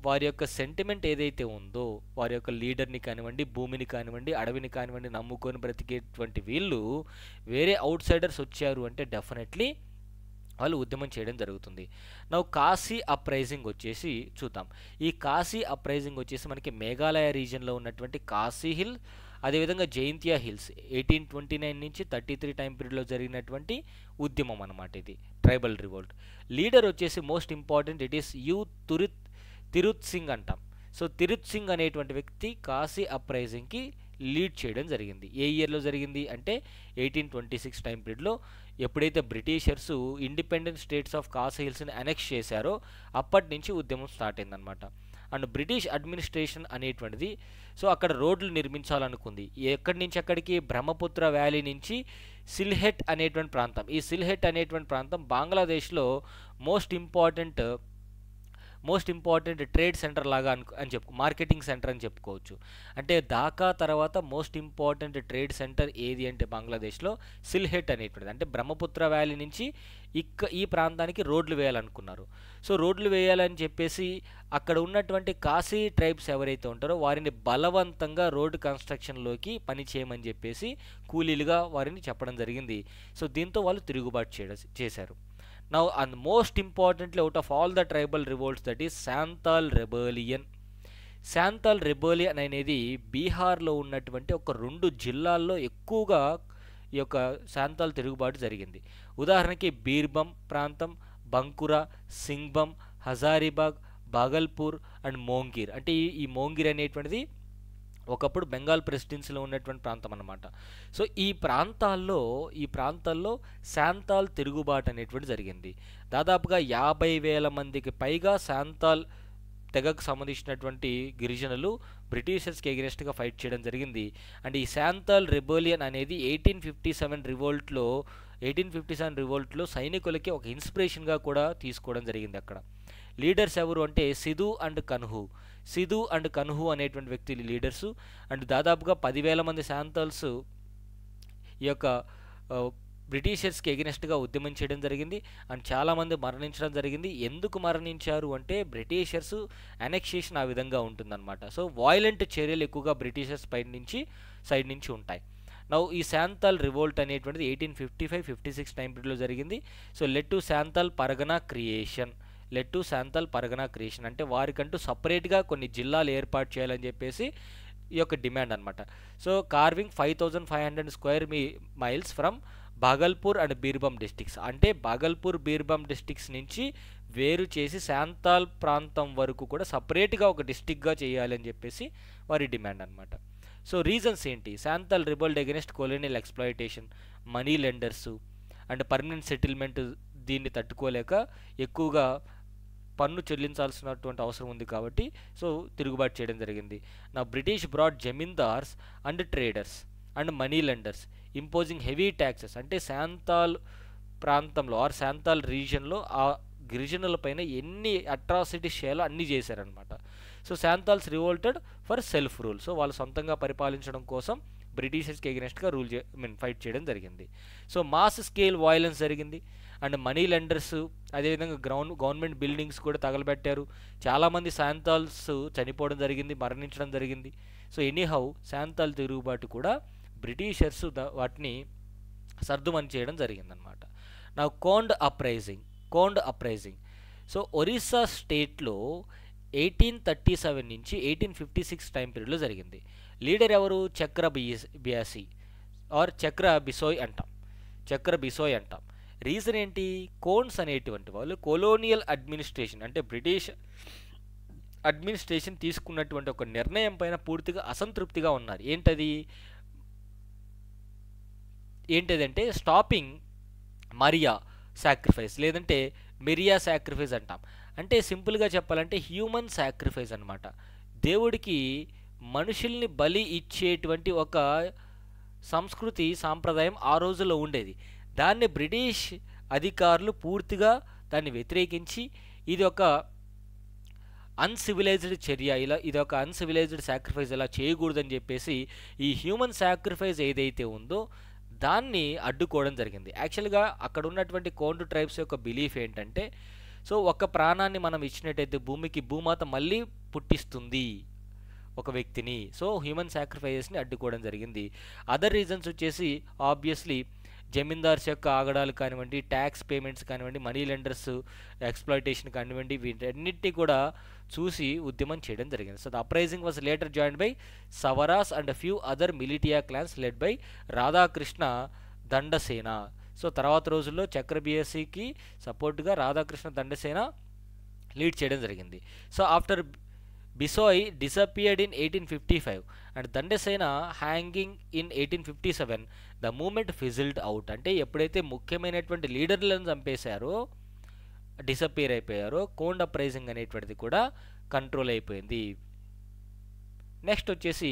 వారి యొక్క సెంటిమెంట్ ఏదైతే ఉందో, వారి యొక్క లీడర్ని కానివ్వండి, భూమిని కానివ్వండి, అడవిని కానివ్వండి నమ్ముకొని బ్రతికేటువంటి వీళ్ళు వేరే అవుట్ సైడర్స్ వచ్చారు అంటే డెఫినెట్లీ వాళ్ళు ఉద్యమం చేయడం జరుగుతుంది. నా కాశీ అప్రైజింగ్ వచ్చేసి చూద్దాం. ఈ కాశీ అప్రైజింగ్ వచ్చేసి మనకి మేఘాలయ రీజియన్లో ఉన్నటువంటి కాశీ హిల్, అదేవిధంగా జైంతియా హిల్స్ 1829 నుంచి 33 టైం పీరియడ్లో జరిగినటువంటి ఉద్యమం అన్నమాట. ఇది ట్రైబల్ రివోల్ట్. లీడర్ వచ్చేసి most important, it is Tirot Singh అంటాం. సో తిరుత్ సింగ్ అనేటువంటి వ్యక్తి కాశీ అప్రైజింగ్కి లీడ్ చేయడం జరిగింది. ఏ ఇయర్లో జరిగింది అంటే 1826 టైం పీరియడ్లో, ఎప్పుడైతే Britishers independent states of Khasi హిల్స్ని అనెక్స్ చేశారో అప్పటి నుంచి ఉద్యమం స్టార్ట్ అయిందనమాట. అండ్ బ్రిటిష్ అడ్మినిస్ట్రేషన్ అనేటువంటిది సో అక్కడ రోడ్లు నిర్మించాలనుకుంది. ఎక్కడి నుంచి అక్కడికి? బ్రహ్మపుత్ర వ్యాలీ నుంచి సిల్హెట్ అనేటువంటి ప్రాంతం. ఈ సిల్హెట్ అనేటువంటి ప్రాంతం బంగ్లాదేశ్లో మోస్ట్ ఇంపార్టెంట్ ట్రేడ్ సెంటర్ లాగా అని మార్కెటింగ్ సెంటర్ అని చెప్పుకోవచ్చు. అంటే ఢాకా తర్వాత మోస్ట్ ఇంపార్టెంట్ ట్రేడ్ సెంటర్ ఏది అంటే బంగ్లాదేశ్లో సిల్హెట్ అనేటువంటిది. అంటే బ్రహ్మపుత్ర వ్యాలీ నుంచి ఈ ప్రాంతానికి రోడ్లు వేయాలనుకున్నారు. సో రోడ్లు వేయాలని చెప్పేసి అక్కడ ఉన్నటువంటి కాశీ ట్రైబ్స్ ఎవరైతే ఉంటారో వారిని బలవంతంగా రోడ్డు కన్స్ట్రక్షన్లోకి పని చేయమని చెప్పేసి కూలీలుగా వారిని చెప్పడం జరిగింది. సో దీంతో వాళ్ళు తిరుగుబాటు చేశారు. Now, and most importantly, out of all the tribal revolts, that is Santhal Rebellion. Santhal rebellion అనేది బీహార్లో ఉన్నటువంటి ఒక 2 జిల్లాల్లో ఎక్కువగా ఈ యొక్క శాంతాల్ తిరుగుబాటు జరిగింది. ఉదాహరణకి బీర్భం ప్రాంతం, బంకురా, సింగ్భం, హజారీబాగ్, బాగల్పూర్ అండ్ మోంగిర్. అంటే ఈ మోంగిర్ అనేటువంటిది ఒకప్పుడు బెంగాల్ ప్రెసిడెన్సీలో ఉన్నటువంటి ప్రాంతం అన్నమాట. సో ఈ ప్రాంతాల్లో శాంతాల్ తిరుగుబాటు అనేటువంటి జరిగింది. దాదాపుగా 50,000 మందికి పైగా శాంతాల్ తెగకు సంబంధించినటువంటి గిరిజనులు బ్రిటిషర్స్కి ఎగెనెస్ట్గా ఫైట్ చేయడం జరిగింది. అండ్ ఈ శాంతాల్ రెబెలియన్ అనేది 1857 రివోల్ట్లో సైనికులకి ఒక ఇన్స్పిరేషన్గా కూడా తీసుకోవడం జరిగింది. అక్కడ లీడర్స్ ఎవరు అంటే సిధు అండ్ కన్హు అనేటువంటి వ్యక్తులు లీడర్సు. అండ్ దాదాపుగా 10,000 మంది శాంతాల్స్ ఈ యొక్క బ్రిటిషర్స్కి ఎగెనెస్ట్గా ఉద్యమం చేయడం జరిగింది. అండ్ చాలామంది మరణించడం జరిగింది. ఎందుకు మరణించారు అంటే బ్రిటిషర్స్ అనెక్సేషన్ ఆ విధంగా ఉంటుందన్నమాట. సో వాయిలెంట్ చర్యలు ఎక్కువగా బ్రిటిషర్స్ సైడ్ నుంచి ఉంటాయి. నౌ ఈ శాంతాల్ రివోల్ట్ అనేటువంటిది 1855-56 టైం పీరియడ్లో జరిగింది. So led to శాంతాల్ Pargana creation అంటే వారికంటూ సపరేట్గా కొన్ని జిల్లాలు ఏర్పాటు చేయాలని చెప్పేసి ఈ యొక్క డిమాండ్ అనమాట. So carving 5,500 square miles from Bhagalpur and Birbhum districts, అంటే బాగల్పూర్ బీర్భం డిస్ట్రిక్ట్స్ నుంచి వేరు చేసి శాంతాల్ ప్రాంతం వరకు కూడా సపరేట్గా ఒక డిస్ట్రిక్ట్గా చేయాలని చెప్పేసి వారి డిమాండ్ అనమాట. సో రీజన్స్ ఏంటి? Santhal rebelled against colonial exploitation, money lenders and permanent settlement దీన్ని తట్టుకోలేక ఎక్కువగా పన్ను చెల్లించాల్సినటువంటి అవసరం ఉంది కాబట్టి సో తిరుగుబాటు చేయడం జరిగింది. నా British brought zamindars and traders and money lenders imposing heavy taxes, అంటే శాంతాల్ ప్రాంతంలో శాంతాల్ రీజియన్లో ఆ గిరిజనులపైన ఎన్ని అట్రాసిటీస్ చేయాలో అన్నీ చేశారనమాట. So Santhals revolted for self rule, so వాళ్ళు సొంతంగా పరిపాలించడం కోసం బ్రిటిషర్స్కి ఎగెనెస్ట్గా ఫైట్ చేయడం జరిగింది. సో మాస్ స్కేల్ వయలెన్స్ జరిగింది. అండ్ మనీ లెండర్స్ అదేవిధంగా గవర్నమెంట్ బిల్డింగ్స్ కూడా తగలబెట్టారు. చాలామంది శాంతాల్స్ చనిపోవడం జరిగింది, మరణించడం జరిగింది. సో ఎనీహౌ శాంతాల్ తిరుగుబాటు కూడా బ్రిటిషర్స్ వాటిని సర్దుమని చేయడం జరిగిందనమాట. నా కోండ్ అప్రైజింగ్ సో ఒరిస్సా స్టేట్లో 1837 నుంచి 1856 టైం పీరియడ్లో జరిగింది. లీడర్ ఎవరు? చక్ర బిసోయ్ అంటాం. రీజన్ ఏంటి? కోన్స్ అనేటువంటి వాళ్ళు కొలోనియల్ అడ్మినిస్ట్రేషన్ అంటే బ్రిటిష్ అడ్మినిస్ట్రేషన్ తీసుకున్నటువంటి ఒక నిర్ణయం పైన పూర్తిగా అసంతృప్తిగా ఉన్నారు. ఏంటదంటే స్టాపింగ్ మరియా సాక్రిఫైస్, లేదంటే మిరియా సాక్రిఫైస్ అంటాం. అంటే సింపుల్గా చెప్పాలంటే హ్యూమన్ సాక్రిఫైస్ అనమాట. దేవుడికి మనుషుల్ని బలి ఇచ్చేటువంటి ఒక సంస్కృతి సాంప్రదాయం ఆ రోజుల్లో ఉండేది. దాన్ని బ్రిటిష్ అధికారులు పూర్తిగా దాన్ని వ్యతిరేకించి ఇది ఒక అన్సివిలైజ్డ్ చర్య, ఇలా ఇదొక అన్సివిలైజ్డ్ సాక్రిఫైస్ ఇలా చేయకూడదని చెప్పేసి ఈ హ్యూమన్ సాక్రిఫైస్ ఏదైతే ఉందో దాన్ని అడ్డుకోవడం జరిగింది. యాక్చువల్గా అక్కడ ఉన్నటువంటి కోండు ట్రైబ్స్ యొక్క బిలీఫ్ ఏంటంటే, సో ఒక ప్రాణాన్ని మనం ఇచ్చినట్టయితే భూమికి భూమాత మళ్ళీ పుట్టిస్తుంది ఒక వ్యక్తిని. సో హ్యూమన్ సాక్రిఫైజెస్ని అడ్డుకోవడం జరిగింది. అదర్ రీజన్స్ వచ్చేసి ఆబ్వియస్లీ జమీందార్స్ యొక్క ఆగడాలు కానివ్వండి, ట్యాక్స్ పేమెంట్స్ కానివ్వండి, మనీ లెండర్స్ ఎక్స్‌ప్లాయిటేషన్ కానివ్వండి, వీటన్నిటిని కూడా చూసి ఉద్యమం చేయడం జరిగింది. So the uprising was later joined by Savaras and few other militia clans led by Radhakrishna Dandasena. So తర్వాత రోజుల్లో చక్రబియసికి సపోర్ట్గా రాధాకృష్ణ దండసేన లీడ్ చేయడం జరిగింది. So after Bisoi disappeared in 1855 and Dandasena hanging in 1857 the movement fizzled out. అంటే ఎప్పుడైతే ముఖ్యమైనటువంటి లీడర్లను చంపేశారో, డిసపియర్ అయిపోయారో, కోండ్ అప్రైజింగ్ అనేటువంటిది కూడా కంట్రోల్ అయిపోయింది. నెక్స్ట్ వచ్చేసి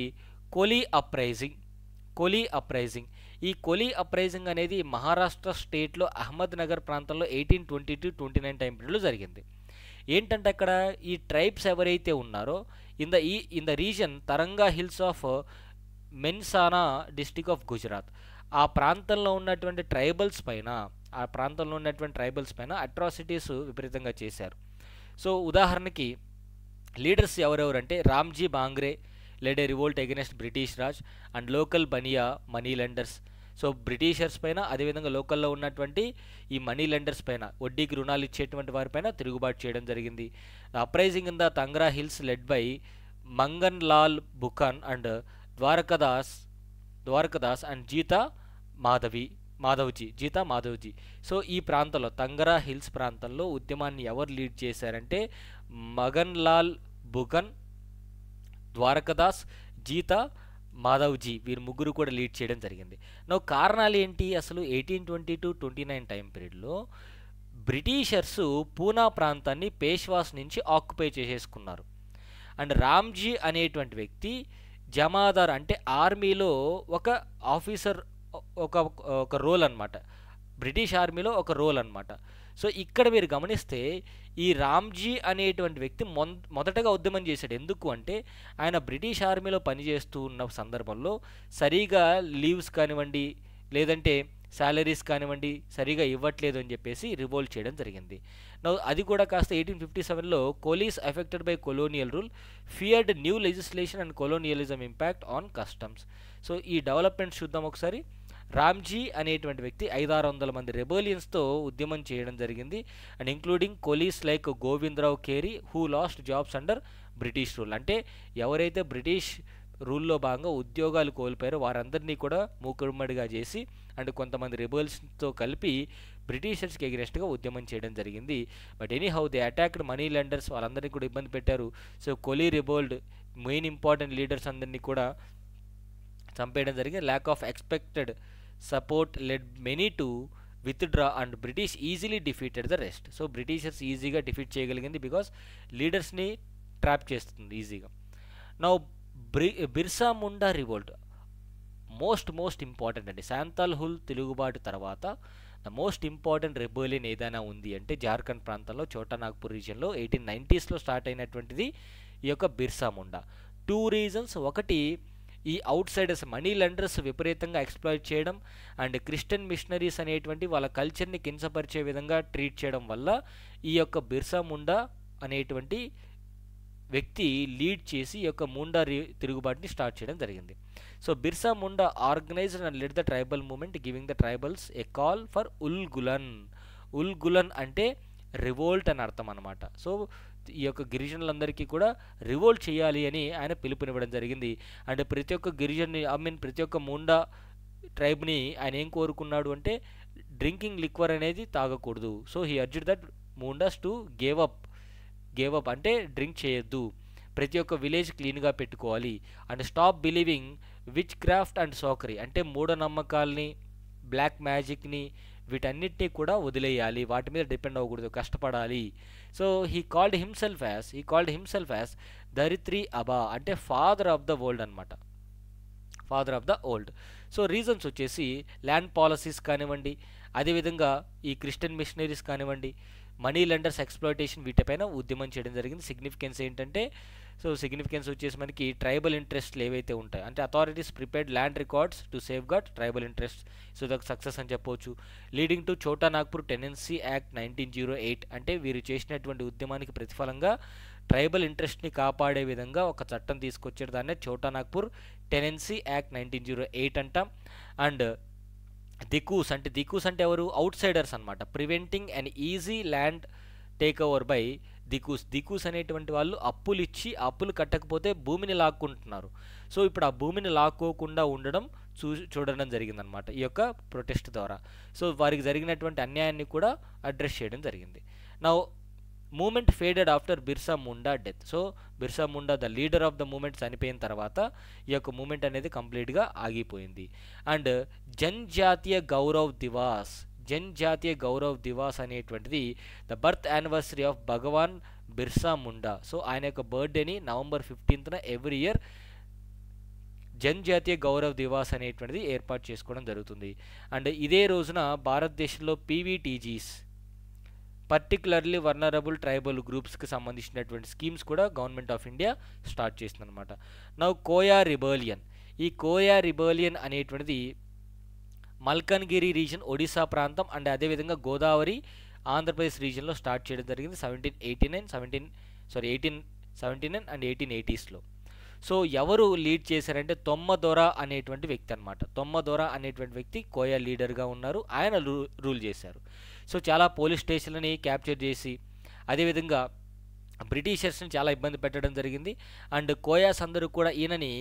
కొలీ అప్రైజింగ్. కొలీ అప్రైజింగ్, ఈ కొలీ అప్రైజింగ్ అనేది మహారాష్ట్ర స్టేట్లో అహ్మద్ నగర్ ప్రాంతంలో 1820-29 టైం పీరియడ్లో జరిగింది. ఏంటంటే అక్కడ ఈ ట్రైబ్స్ ఎవరైతే ఉన్నారో in the region Taranga hills of Mehsana district of Gujarat, ఆ ప్రాంతంలో ఉన్నటువంటి ట్రైబల్స్ పైన అట్రాసిటీస్ విపరీతంగా చేశారు. సో ఉదాహరణకి లీడర్స్ ఎవరెవరంటే Ramji Bhangre led a revolt against British Raj and local bania money lenders. So Britishers పైన, అదేవిధంగా లోకల్లో ఉన్నటువంటి ఈ మనీ లెండర్స్ పైన, వడ్డీకి రుణాలు ఇచ్చేటువంటి వారిపైన తిరుగుబాటు చేయడం జరిగింది. Uprising in the Tangra hills led by Mangan Lal Bukhan and Dwarkadas and Jeeta Madhavji. So ఈ ప్రాంతంలో తంగరా హిల్స్ ప్రాంతంలో ఉద్యమాన్ని ఎవరు లీడ్ చేశారంటే మగన్ లాల్ బుఖన్, ద్వారకదాస్, జీతా మాధవ్జీ, వీరు ముగ్గురు కూడా లీడ్ చేయడం జరిగింది. కారణాలు ఏంటి? అసలు 1820-29 టైం పీరియడ్లో బ్రిటిషర్సు పూనా ప్రాంతాన్ని పేష్వాస్ నుంచి ఆక్యుపై చేసేసుకున్నారు. అండ్ రామ్జీ అనేటువంటి వ్యక్తి జమాదార్ అంటే ఆర్మీలో ఒక ఆఫీసర్, ఒక రోల్ అనమాట, బ్రిటిష్ ఆర్మీలో ఒక రోల్ అనమాట. సో ఇక్కడ మీరు గమనిస్తే ఈ రామ్జీ అనేటువంటి వ్యక్తి మొదటగా ఉద్యమం చేశాడు. ఎందుకు అంటే ఆయన బ్రిటిష్ ఆర్మీలో పనిచేస్తూ ఉన్న సందర్భంలో సరిగా లీవ్స్ కానివ్వండి, లేదంటే శాలరీస్ కానివ్వండి సరిగా ఇవ్వట్లేదు అని చెప్పేసి రివోల్ట్ చేయడం జరిగింది. అది కూడా కాస్త 1857లో Kolis affected by colonial rule feared new legislation and colonialism impact on customs. So ఈ డెవలప్మెంట్స్ చూద్దాం ఒకసారి. రామ్జీ అనేటువంటి వ్యక్తి 500-600 మంది రెబోలియన్స్తో ఉద్యమం చేయడం జరిగింది. And including Kolis like Govindrao Kare who lost jobs under British rule. అంటే ఎవరైతే బ్రిటిష్ రూల్లో భాగంగా ఉద్యోగాలు కోల్పోయారో వారందరినీ కూడా మూకుమ్మడిగా చేసి అండ్ కొంతమంది రెబల్స్తో కలిపి బ్రిటిషర్స్కి ఎగ్నెస్ట్గా ఉద్యమం చేయడం జరిగింది. But anyhow they attacked money lenders, వాళ్ళందరినీ కూడా ఇబ్బంది పెట్టారు. So Koli revolt main important leaders అందరినీ కూడా చంపేయడం జరిగింది. Lack of expected support led many to withdraw and British easily defeated the rest. So Britishers ఈజీగా డిఫీట్ చేయగలిగింది బికాస్ లీడర్స్ని ట్రాప్ చేస్తుంది ఈజీగా. Now Birsa Munda revolt most important అండి. శాంతాల్ హుల్ తిరుగుబాటు తర్వాత ద మోస్ట్ ఇంపార్టెంట్ రెబెలియన్ ఏదైనా ఉంది అంటే జార్ఖండ్ ప్రాంతంలో చోటా నాగ్పూర్ రీజియన్లో 1890స్లో స్టార్ట్ అయినటువంటిది ఈ యొక్క బిర్సా ముండా. 2 రీజన్స్. ఒకటి, ఈ అవుట్ సైడర్స్ మనీ లెండర్స్ విపరీతంగా ఎక్స్ప్లాయిట్ చేయడం అండ్ క్రిస్టియన్ మిషనరీస్ అనేటువంటి వాళ్ళ కల్చర్ని కించపరిచే విధంగా ట్రీట్ చేయడం వల్ల ఈ యొక్క బిర్సా ముండా అనేటువంటి వ్యక్తి లీడ్ చేసి ఈ యొక్క ముండా తిరుగుబాటుని స్టార్ట్ చేయడం జరిగింది. So Birsa Munda organised and led the tribal movement giving the tribals a call for Ulgulan అంటే రివోల్ట్ అని అర్థం అనమాట. సో ఈ యొక్క గిరిజనులందరికీ కూడా రివోల్ట్ చేయాలి అని ఆయన పిలుపునివ్వడం జరిగింది. అండ్ ప్రతి ఒక్క గిరిజన్ని ప్రతి ఒక్క ముండా ట్రైబ్ని ఆయన ఏం కోరుకున్నాడు అంటే డ్రింకింగ్ లిక్వర్ అనేది తాగకూడదు. So he urged that Mundas to gave up అంటే డ్రింక్ చేయొద్దు, ప్రతి ఒక్క విలేజ్ క్లీన్గా పెట్టుకోవాలి and stop believing witchcraft and sorcery అంటే మూఢనమ్మకాల్ని, బ్లాక్ మ్యాజిక్ని, వీటన్నిటినీ కూడా వదిలేయాలి, వాటి మీద డిపెండ్ అవ్వకూడదు, కష్టపడాలి. So he called himself as Dharitri Aba అంటే ఫాదర్ ఆఫ్ ద వరల్డ్ అనమాట, father of the world. So reasons వచ్చేసి ల్యాండ్ పాలసీస్ కానివ్వండి, అదేవిధంగా ఈ క్రిస్టియన్ మిషనరీస్ కానివ్వండి, మనీ లెండర్స్ ఎక్స్‌ప్లాయిటేషన్ వీటిపైన ఉద్యమం చేయడం జరిగింది. సిగ్నిఫికెన్స్ ఏంటంటే సిగ్నిఫికెన్స్ వచ్చేసి మనకి ట్రైబల్ ఇంట్రెస్ట్‌లు ఏవైతే ఉంటాయో అంటే authorities prepared land records to safeguard tribal interest. So ఇదొక సక్సెస్ అని చెప్పొచ్చు. Leading to Chota Nagpur tenancy act 1908 అంటే వీరు చేసినటువంటి ఉద్యమానికి ప్రతిఫలంగా ట్రైబల్ ఇంట్రెస్ట్‌ని కాపాడే విధంగా ఒక చట్టం తీసుకొచ్చారు. దాన్నే ఛోటా నాగ్పూర్ టెనెన్సీ యాక్ట్ 1908 అంటాం. అండ్ దికూస్ అంటే ఎవరు? అవుట్ సైడర్స్ అనమాట. Preventing uneasy land take over by dikus అనేటువంటి వాళ్ళు అప్పులు ఇచ్చి అప్పులు కట్టకపోతే భూమిని లాక్కుంటున్నారు. సో ఇప్పుడు ఆ భూమిని లాక్కోకుండా ఉండడం చూడడం జరిగిందనమాట ఈ యొక్క ప్రొటెస్ట్ ద్వారా. సో వారికి జరిగినటువంటి అన్యాయాన్ని కూడా అడ్రస్ చేయడం జరిగింది. నా movement faded after Birsa Munda death. So Birsa Munda the leader of the movement చనిపోయిన తర్వాత ఈ యొక్క మూమెంట్ అనేది కంప్లీట్గా ఆగిపోయింది. అండ్ జనజాతీయ గౌరవ్ దివాస్ అనేటువంటిది the birth anniversary of Bhagwan Birsa Munda. So ఆయన యొక్క బర్త్డేని November 15th every year Janjatiya Gaurav Divas అనేటువంటిది ఏర్పాటు చేసుకోవడం జరుగుతుంది. అండ్ ఇదే రోజున భారతదేశంలో పీవీటీజీస్ పర్టికులర్లీ వర్నరబుల్ ట్రైబల్ గ్రూప్స్కి సంబంధించినటువంటి స్కీమ్స్ కూడా గవర్నమెంట్ ఆఫ్ ఇండియా స్టార్ట్ చేసిందనమాట. Now Koya rebellion. ఈ కోయా రిబెలియన్ అనేటువంటిది మల్కన్గిరి రీజన్ ఒడిశా ప్రాంతం అండ్ అదేవిధంగా గోదావరి ఆంధ్రప్రదేశ్ రీజన్లో స్టార్ట్ చేయడం జరిగింది 1879 అండ్ 1880s. సో ఎవరు లీడ్ చేశారంటే తొమ్మదొర అనేటువంటి వ్యక్తి అనమాట. తొమ్మదొర అనేటువంటి వ్యక్తి కోయా లీడర్గా ఉన్నారు. ఆయన రూల్ చేశారు. సో చాలా పోలీస్ స్టేషన్లని క్యాప్చర్ చేసి అదేవిధంగా బ్రిటిషర్స్ని చాలా ఇబ్బంది పెట్టడం జరిగింది. అండ్ కోయాస్ అందరూ కూడా ఈయనని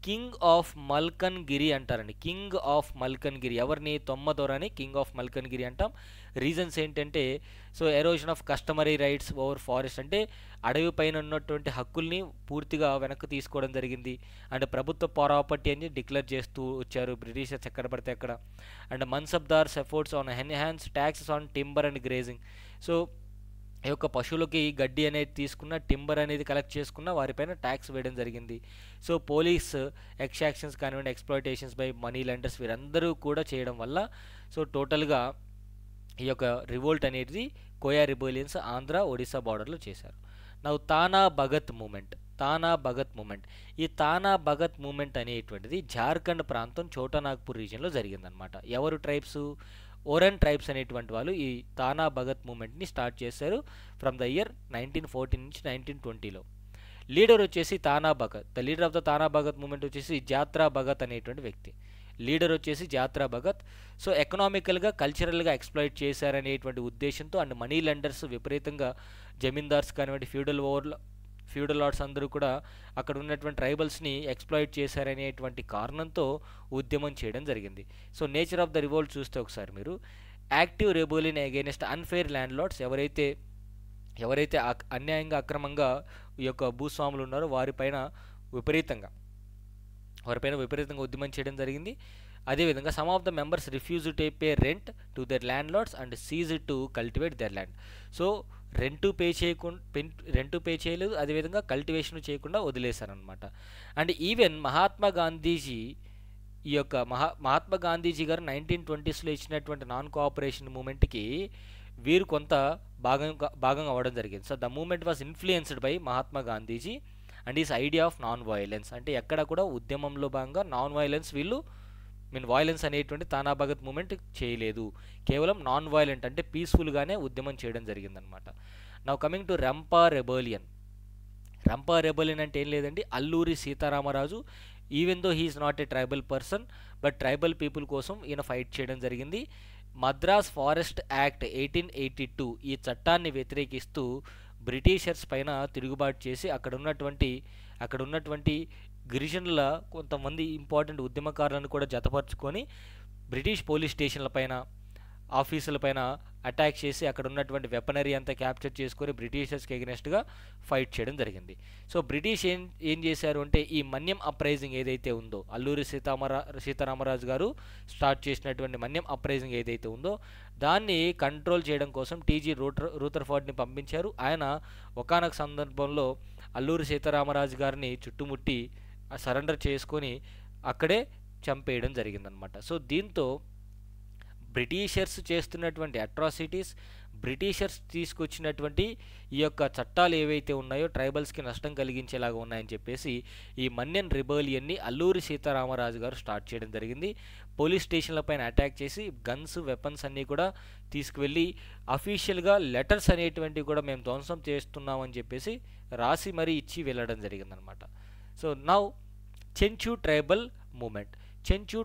కింగ్ ఆఫ్ మల్కన్గిరి అంటారండి. కింగ్ ఆఫ్ మల్కన్గిరి ఎవరిని? తొమ్మదొరని కింగ్ ఆఫ్ మల్కన్గిరి అంటాం. రీజన్స్ ఏంటంటే erosion of customary rights over forest అంటే అడవి పైన ఉన్నటువంటి హక్కుల్ని పూర్తిగా వెనక్కి తీసుకోవడం జరిగింది. అండ్ ప్రభుత్వ ప్రాపర్టీ అని డిక్లేర్ చేస్తూ వచ్చారు బ్రిటిషర్స్ ఎక్కడ పడితే అక్కడ. And mansabdars efforts on enhance taxes on timber and grazing. So ఈ యొక్క పశువులకి గడ్డి అనేది తీసుకున్న టింబర్ అనేది కలెక్ట్ చేసుకున్న వారిపైన ట్యాక్స్ వేయడం జరిగింది. సో పోలీస్ ఎగ్జాక్షన్స్ కానివ్వండి ఎక్స్‌ప్లాయిటేషన్స్ బై మనీ లెండర్స్ వీరందరూ కూడా చేయడం వల్ల టోటల్గా ఈ యొక్క రివోల్ట్ అనేది కోయా రిబెలియన్స్ ఆంధ్ర ఒడిశా బార్డర్లో చేశారు. నౌ తానా భగత్ మూమెంట్. ఈ తానా భగత్ మూమెంట్ అనేటువంటిది జార్ఖండ్ ప్రాంతం ఛోటా నాగ్పూర్ రీజియన్లో జరిగిందనమాట. ఎవరు ట్రైబ్స్? ఓరన్ ట్రైబ్స్ అనేటువంటి వాళ్ళు ఈ తానా భగత్ మూమెంట్ని స్టార్ట్ చేశారు ఫ్రమ్ ద ఇయర్ 1914 నుంచి 1920లో. లీడర్ వచ్చేసి Tana Bhagat. The leader of the Tana Bhagat movement వచ్చేసి జాత్రా భగత్ అనేటువంటి వ్యక్తి. లీడర్ వచ్చేసి జాత్రా భగత్. సో ఎకనామికల్గా కల్చరల్గా ఎక్స్‌ప్లాయిట్ చేశారనేటువంటి ఉద్దేశంతో అండ్ మనీ లెండర్స్ విపరీతంగా జమీందార్స్ కానివ్వండి ఫ్యూడల్ లార్డ్స్ అందరూ కూడా అక్కడ ఉన్నటువంటి ట్రైబల్స్ని ఎక్స్‌ప్లాయిట్ చేశారనేటువంటి కారణంతో ఉద్యమం చేయడం జరిగింది. So nature of the revolt చూస్తే ఒకసారి మీరు active rebellion against unfair landlords ఎవరైతే అన్యాయంగా అక్రమంగా ఈ యొక్క భూస్వాములు ఉన్నారో వారిపైన విపరీతంగా ఉద్యమం చేయడం జరిగింది. అదేవిధంగా some of the members refuse to pay rent to their landlords and cease to cultivate their land. So rent pay చేయలేదు, అదేవిధంగా కల్టివేషన్ చేయకుండా వదిలేశారనమాట. అండ్ ఈవెన్ మహాత్మా గాంధీజీ గారు 1920sలో ఇచ్చినటువంటి నాన్ కోఆపరేషన్ మూమెంట్కి వీరు కొంత భాగంగా అవ్వడం జరిగింది. So the movement was influenced by Mahatma Gandhiji and his idea of non violence. అంటే ఎక్కడ కూడా ఉద్యమంలో భాగంగా నాన్ వైలెన్స్ వైలెన్స్ అనేటువంటి తానా భగత్ మూమెంట్ చేయలేదు. కేవలం నాన్ వైలెంట్ అంటే పీస్ఫుల్గానే ఉద్యమం చేయడం జరిగిందనమాట. Now coming to Rampa rebellion అంటే ఏం లేదండి, Alluri Sitaramaraju even though he is not a tribal person but tribal people కోసం ఈయన ఫైట్ చేయడం జరిగింది. మద్రాస్ ఫారెస్ట్ యాక్ట్ 1882 ఈ చట్టాన్ని వ్యతిరేకిస్తూ బ్రిటిషర్స్ పైన తిరుగుబాటు చేసి అక్కడ ఉన్నటువంటి గిరిజనుల కొంతమంది ఇంపార్టెంట్ ఉద్యమకారులను కూడా జతపరుచుకొని బ్రిటిష్ పోలీస్ స్టేషన్ల పైన ఆఫీసుల పైన అటాక్ చేసి అక్కడ ఉన్నటువంటి వెపనరీ అంతా క్యాప్చర్ చేసుకొని బ్రిటిషర్స్కి ఎగనెస్ట్గా ఫైట్ చేయడం జరిగింది. సో బ్రిటిష్ ఏం చేశారు అంటే ఈ మన్యం అప్రైజింగ్ ఏదైతే ఉందో అల్లూరి సీతారామరాజు గారు స్టార్ట్ చేసినటువంటి మన్యం అప్రైజింగ్ ఏదైతే ఉందో దాన్ని కంట్రోల్ చేయడం కోసం టీజీ రూథర్ఫర్డ్ని పంపించారు. ఆయన ఒకానొక సందర్భంలో అల్లూరి సీతారామరాజు గారిని చుట్టుముట్టి సరెండర్ చేసుకొని అక్కడే చంపేయడం జరిగిందనమాట. సో దీంతో బ్రిటిషర్స్ చేస్తున్నటువంటి అట్రాసిటీస్, బ్రిటిషర్స్ తీసుకొచ్చినటువంటి ఈ యొక్క చట్టాలు ఏవైతే ఉన్నాయో ట్రైబల్స్కి నష్టం కలిగించేలాగా ఉన్నాయని చెప్పేసి ఈ మన్యన్ రిబర్లియన్ని అల్లూరి సీతారామరాజు గారు స్టార్ట్ చేయడం జరిగింది. పోలీస్ స్టేషన్ల పైన అటాక్ చేసి గన్స్, వెపన్స్ అన్నీ కూడా తీసుకువెళ్ళి అఫీషియల్గా లెటర్స్ అనేటువంటివి కూడా మేము ధ్వంసం చేస్తున్నామని చెప్పేసి రాసి మరీ ఇచ్చి వెళ్ళడం జరిగిందనమాట. So now Chenchu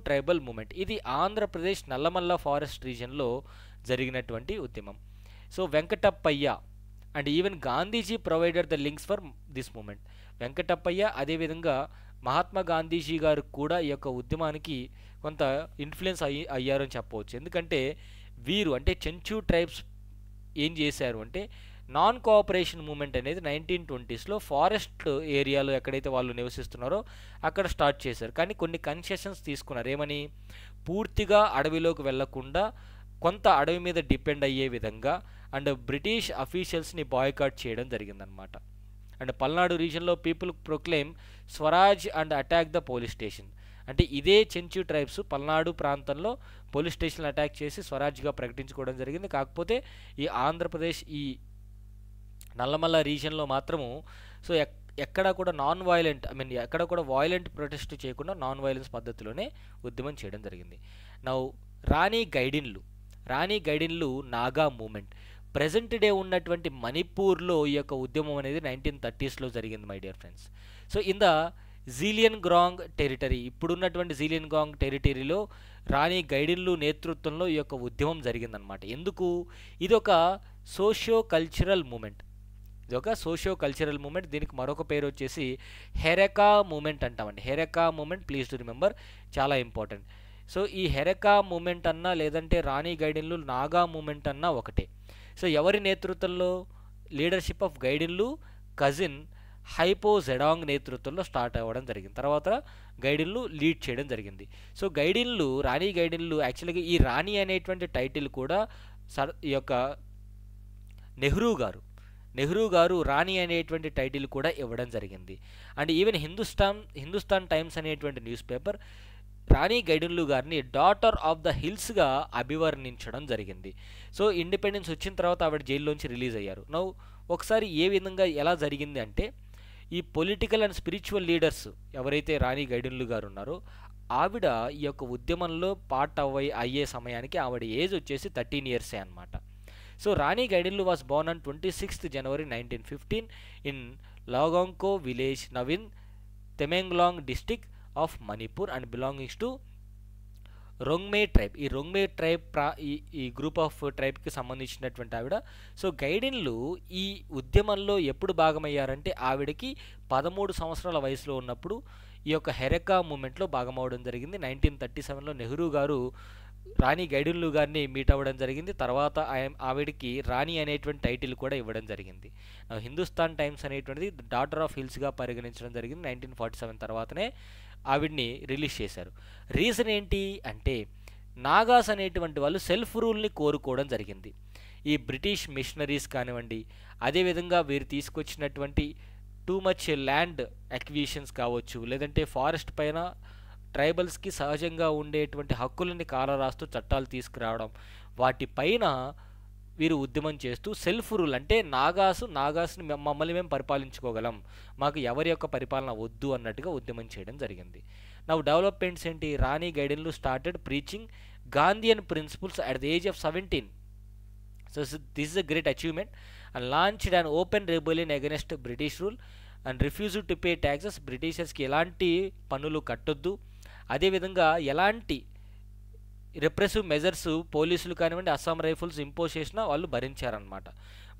tribal movement ఇది ఆంధ్రప్రదేశ్ నల్లమల్ల ఫారెస్ట్ రీజన్లో జరిగినటువంటి ఉద్యమం. So Venkatappayya and even Gandhiji provided the links for this movement. Venkatappayya అదేవిధంగా మహాత్మా గాంధీజీ గారు కూడా ఈ యొక్క ఉద్యమానికి కొంత ఇన్ఫ్లుయెన్స్ అయ్యారని చెప్పవచ్చు. ఎందుకంటే వీరు అంటే చెంచు ట్రైబ్స్ ఏం చేశారు అంటే నాన్ కోఆపరేషన్ మూమెంట్ అనేది 1920s ఫారెస్ట్ ఏరియాలో ఎక్కడైతే వాళ్ళు నివసిస్తున్నారో అక్కడ స్టార్ట్ చేశారు. కానీ కొన్ని కన్సెషన్స్ తీసుకున్నారు. ఏమని? పూర్తిగా అడవిలోకి వెళ్లకుండా కొంత అడవి మీద డిపెండ్ అయ్యే విధంగా అండ్ బ్రిటిష్ అఫీషియల్స్ని బాయ్కాట్ చేయడం జరిగిందనమాట. అండ్ పల్నాడు రీజన్లో people proclaim swaraj and attack the police station. అంటే ఇదే చెంచు ట్రైబ్స్ పల్నాడు ప్రాంతంలో పోలీస్ స్టేషన్ అటాక్ చేసి స్వరాజ్గా ప్రకటించుకోవడం జరిగింది. కాకపోతే ఈ ఆంధ్రప్రదేశ్ ఈ నల్లమల్ల రీజన్లో మాత్రము సో ఎక్కడ కూడా నాన్ వైలెంట్ ఎక్కడ కూడా వైలెంట్ ప్రొటెస్ట్ చేయకుండా నాన్ వైలెన్స్ పద్ధతిలోనే ఉద్యమం చేయడం జరిగింది. Now Rani Gaidinliu Naga movement. Present day ఉన్నటువంటి మణిపూర్లో ఈ యొక్క ఉద్యమం అనేది 1930s జరిగింది my dear friends. So in the Zeliangrong territory, ఇప్పుడున్నటువంటి జీలియన్గ్రాంగ్ టెరిటరీలో రాణి గైడిన్లు నేతృత్వంలో ఈ యొక్క ఉద్యమం జరిగిందనమాట. ఎందుకు? ఇది ఒక సోషియో కల్చరల్ మూమెంట్. దీనికి మరొక పేరు వచ్చేసి హెరెకా మూమెంట్ అంటామండి. హెరెకా మూమెంట్, ప్లీజ్ టు రిమెంబర్, చాలా ఇంపార్టెంట్. సో ఈ హెరెకా మూమెంట్ అన్నా లేదంటే రాణి గైడిన్లు నాగా మూమెంట్ అన్నా ఒకటే. సో ఎవరి నేతృత్వంలో? Leadership of Gaidinliu cousin Haipou Jadonang నేతృత్వంలో స్టార్ట్ అవ్వడం జరిగింది. తర్వాత గైడిన్లు లీడ్ చేయడం జరిగింది. సో రాణి గైడిన్లు యాక్చువల్గా ఈ రాణి అనేటువంటి టైటిల్ కూడా ఈ యొక్క నెహ్రూ గారు రాణి అనేటువంటి టైటిల్ కూడా ఇవ్వడం జరిగింది. అండ్ ఈవెన్ హిందుస్థాన్ టైమ్స్ అనేటువంటి న్యూస్ పేపర్ రాణి గైడిన్లు గారిని డాటర్ ఆఫ్ ద హిల్స్గా అభివర్ణించడం జరిగింది. సో ఇండిపెండెన్స్ వచ్చిన తర్వాత ఆవిడ జైల్లోంచి రిలీజ్ అయ్యారు. నౌ ఒకసారి ఎలా జరిగింది అంటే ఈ పొలిటికల్ అండ్ స్పిరిచువల్ లీడర్స్ ఎవరైతే రాణి గైడిన్లు గారు ఉన్నారో ఆవిడ ఈ యొక్క ఉద్యమంలో పార్ట్ అయ్యే సమయానికి ఆవిడ ఏజ్ వచ్చేసి 13 years అనమాట. So Rani Gaidinliu was born on 26th January 1915 in Longkao village now in Tamenglong district of Manipur and belongings to Rongmei tribe. ఈ రొంగ్మే ట్రైబ్ ఈ గ్రూప్ ఆఫ్ ట్రైబ్కి సంబంధించినటువంటి ఆవిడ. సో గైడిన్లు ఈ ఉద్యమంలో ఎప్పుడు భాగమయ్యారంటే ఆవిడకి 13 సంవత్సరాల వయసులో ఉన్నప్పుడు ఈ యొక్క హెరెకా మూమెంట్లో భాగమవడం జరిగింది. 1937లో నెహ్రూ గారు రాణి గైడిన్లు గారిని మీట్ అవ్వడం జరిగింది. తర్వాత ఆవిడకి రాణి అనేటువంటి టైటిల్ కూడా ఇవ్వడం జరిగింది. హిందుస్థాన్ టైమ్స్ అనేటువంటిది డాటర్ ఆఫ్ హిల్స్గా పరిగణించడం జరిగింది. 1947 తర్వాతనే ఆవిడ్ని రిలీజ్ చేశారు. రీజన్ ఏంటి అంటే నాగాస్ అనేటువంటి వాళ్ళు సెల్ఫ్ రూల్ని కోరుకోవడం జరిగింది. ఈ బ్రిటిష్ మిషనరీస్ కానివ్వండి, అదేవిధంగా వీరు తీసుకొచ్చినటువంటి టూ మచ్ ల్యాండ్ అక్విజిషన్స్ కావచ్చు, లేదంటే ఫారెస్ట్ పైన ట్రైబల్స్కి సహజంగా ఉండేటువంటి హక్కులని కాలరాస్తూ చట్టాలు తీసుకురావడం, వాటిపైన వీరు ఉద్యమం చేస్తూ సెల్ఫ్ రూల్ అంటే నాగాస్ని మమ్మల్ని మేము పరిపాలించుకోగలం, మాకు ఎవరి యొక్క పరిపాలన వద్దు అన్నట్టుగా ఉద్యమం చేయడం జరిగింది. నౌ డెవలప్మెంట్స్ ఏంటి? Rani Gaidinliu started preaching Gandhian principles at the age of 17. So this is a great achievement and launched and open rebellion against British rule and refused to pay taxes. బ్రిటిషర్స్కి ఎలాంటి పన్నులు కట్టొద్దు, అదేవిధంగా ఎలాంటి రిప్రెసివ్ మెజర్స్ పోలీసులు కానివ్వండి, అస్సాం రైఫిల్స్ ఇంపోజ్ చేసినా వాళ్ళు భరించారనమాట.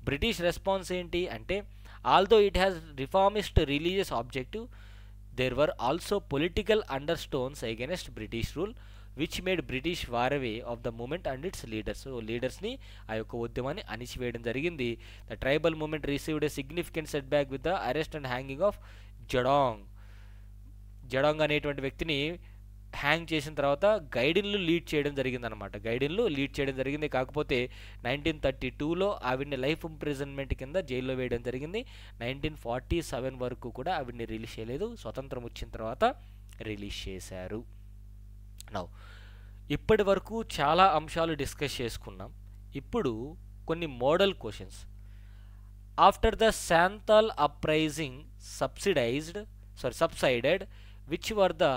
బ్రిటిష్ రెస్పాన్స్ ఏంటి అంటే although it has reformist religious objective, there were also political undertones against British rule which made British wary of the movement and its leaders. లీడర్స్ని ఆ యొక్క ఉద్యమాన్ని అణిచివేయడం జరిగింది. The tribal movement received a significant setback with the arrest and hanging of Jadonang అనేటువంటి వ్యక్తిని hang చేసిన తర్వాత గైడిన్లు లీడ్ చేయడం జరిగింది. కాకపోతే 1932లో ఆవిడ్ని లైఫ్ ఇంప్రిజన్మెంట్ కింద జైల్లో వేయడం జరిగింది. 1947 వరకు కూడా ఆవిడ్ని రిలీజ్ చేయలేదు. స్వతంత్రం వచ్చిన తర్వాత రిలీజ్ చేశారు. నౌ ఇప్పటి వరకు చాలా అంశాలు డిస్కస్ చేసుకున్నాం. ఇప్పుడు కొన్ని model questions. After the Santhal uprising subsided, which were the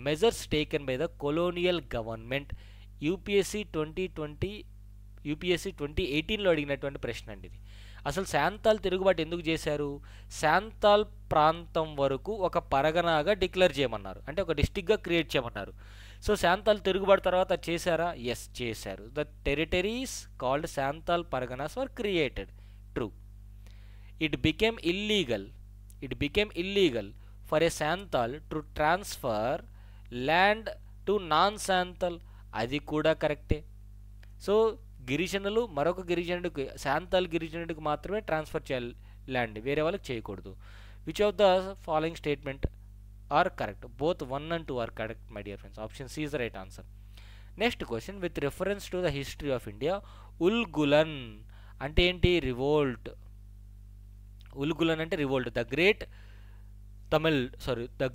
measures taken by the colonial government? UPSC 2018లో అడిగినటువంటి ప్రశ్న అండి ఇది. అసలు శాంతాల్ తిరుగుబాటు ఎందుకు చేశారు? శాంతాల్ ప్రాంతం వరకు ఒక పరగనాగా డిక్లేర్ చేయమన్నారు, అంటే ఒక డిస్టిక్గా క్రియేట్ చేయమన్నారు. సో శాంతాల్ తిరుగుబాటు తర్వాత చేశారా? ఎస్, చేశారు. The territories called Santhal Parganas were created. True. It became illegal for a Santhal to transfer land to non-Santhal. అది కూడా కరెక్టే. సో గిరిజనులు మరొక గిరిజనుడికి, శాంతాల్ గిరిజనుడికి మాత్రమే ట్రాన్స్ఫర్ చేయాలి ల్యాండ్, వేరే వాళ్ళకి చేయకూడదు. Which of the following statement are correct? Both 1 and 2 are correct my dear friends. Option C is the right answer. Next question, with reference to the history of India, Ulgulan అంటే ఏంటి? Revolt. Ulgulan అంటే revolt. The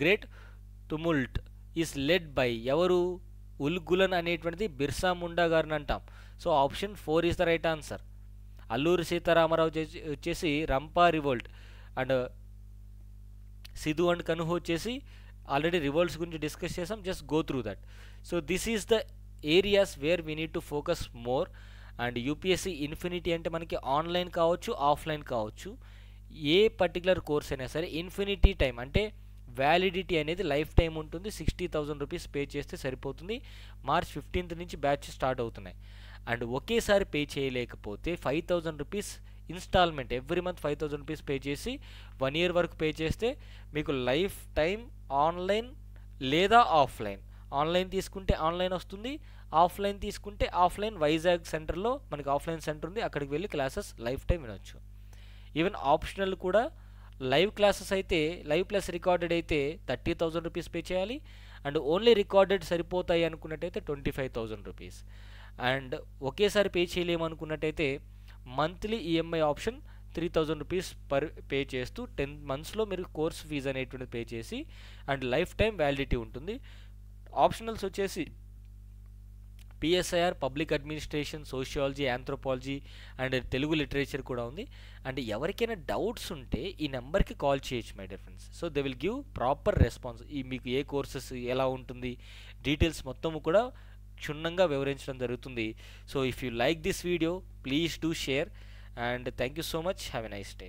great tumult is led by ఎవరు? ఉల్గులన్ అనేటువంటిది బిర్సా ముండా గారిని అంటాం. So option 4 is the right answer. Alluri Sitaramarao వచ్చేసి Rampa revolt, and Sidhu and కనుహు వచ్చేసి already revolts గురించి డిస్కస్ చేసాం. Just go through that. So this is the areas where we need to focus more. And UPSC infinity అంటే మనకి ఆన్లైన్ కావచ్చు, offline కావచ్చు. ఏ particular course అయినా సరే ఇన్ఫినిటీ టైం అంటే వ్యాలిడిటీ అనేది లైఫ్ టైం ఉంటుంది. 60,000 రూపీస్ పే చేస్తే సరిపోతుంది. March 15th నుంచి బ్యాచ్ స్టార్ట్ అవుతున్నాయి. అండ్ ఒకేసారి పే చేయలేకపోతే 5,000 rupees instalment, every month 5,000 rupees pay చేసి 1 year వరకు పే చేస్తే మీకు లైఫ్ టైం ఆన్లైన్ లేదా ఆఫ్లైన్. ఆన్లైన్ తీసుకుంటే ఆన్లైన్ వస్తుంది, ఆఫ్లైన్ తీసుకుంటే ఆఫ్లైన్. వైజాగ్ సెంటర్లో మనకి ఆఫ్లైన్ సెంటర్ ఉంది, అక్కడికి వెళ్ళి క్లాసెస్ లైఫ్ టైం వినొచ్చు. ఈవెన్ ఆప్షనల్ కూడా లైవ్ క్లాసెస్ అయితే, లైవ్ ప్లస్ రికార్డెడ్ అయితే 30,000 రూపీస్ పే చేయాలి. అండ్ ఓన్లీ రికార్డెడ్ సరిపోతాయి అనుకున్నట్టయితే 25,000 రూపీస్. అండ్ ఒకేసారి పే చేయలేము అనుకున్నట్టయితే monthly EMI option 3,000 rupees pay చేస్తూ 10 monthsలో మీరు కోర్స్ ఫీజు అనేటువంటిది పే చేసి, అండ్ లైఫ్ టైం వ్యాలిడిటీ ఉంటుంది. ఆప్షనల్స్ వచ్చేసి PSIR, public administration, sociology, anthropology and Telugu literature కూడా ఉంది. అండ్ ఎవరికైనా డౌట్స్ ఉంటే ఈ నెంబర్కి కాల్ చేయొచ్చు my dear friends. So they will give proper response. ఈ మీకు ఏ కోర్సెస్ ఎలా ఉంటుంది, డీటెయిల్స్ మొత్తము కూడా క్షుణ్ణంగా వివరించడం జరుగుతుంది. So if you like this video, please do share, and thank you so much. Have a nice day.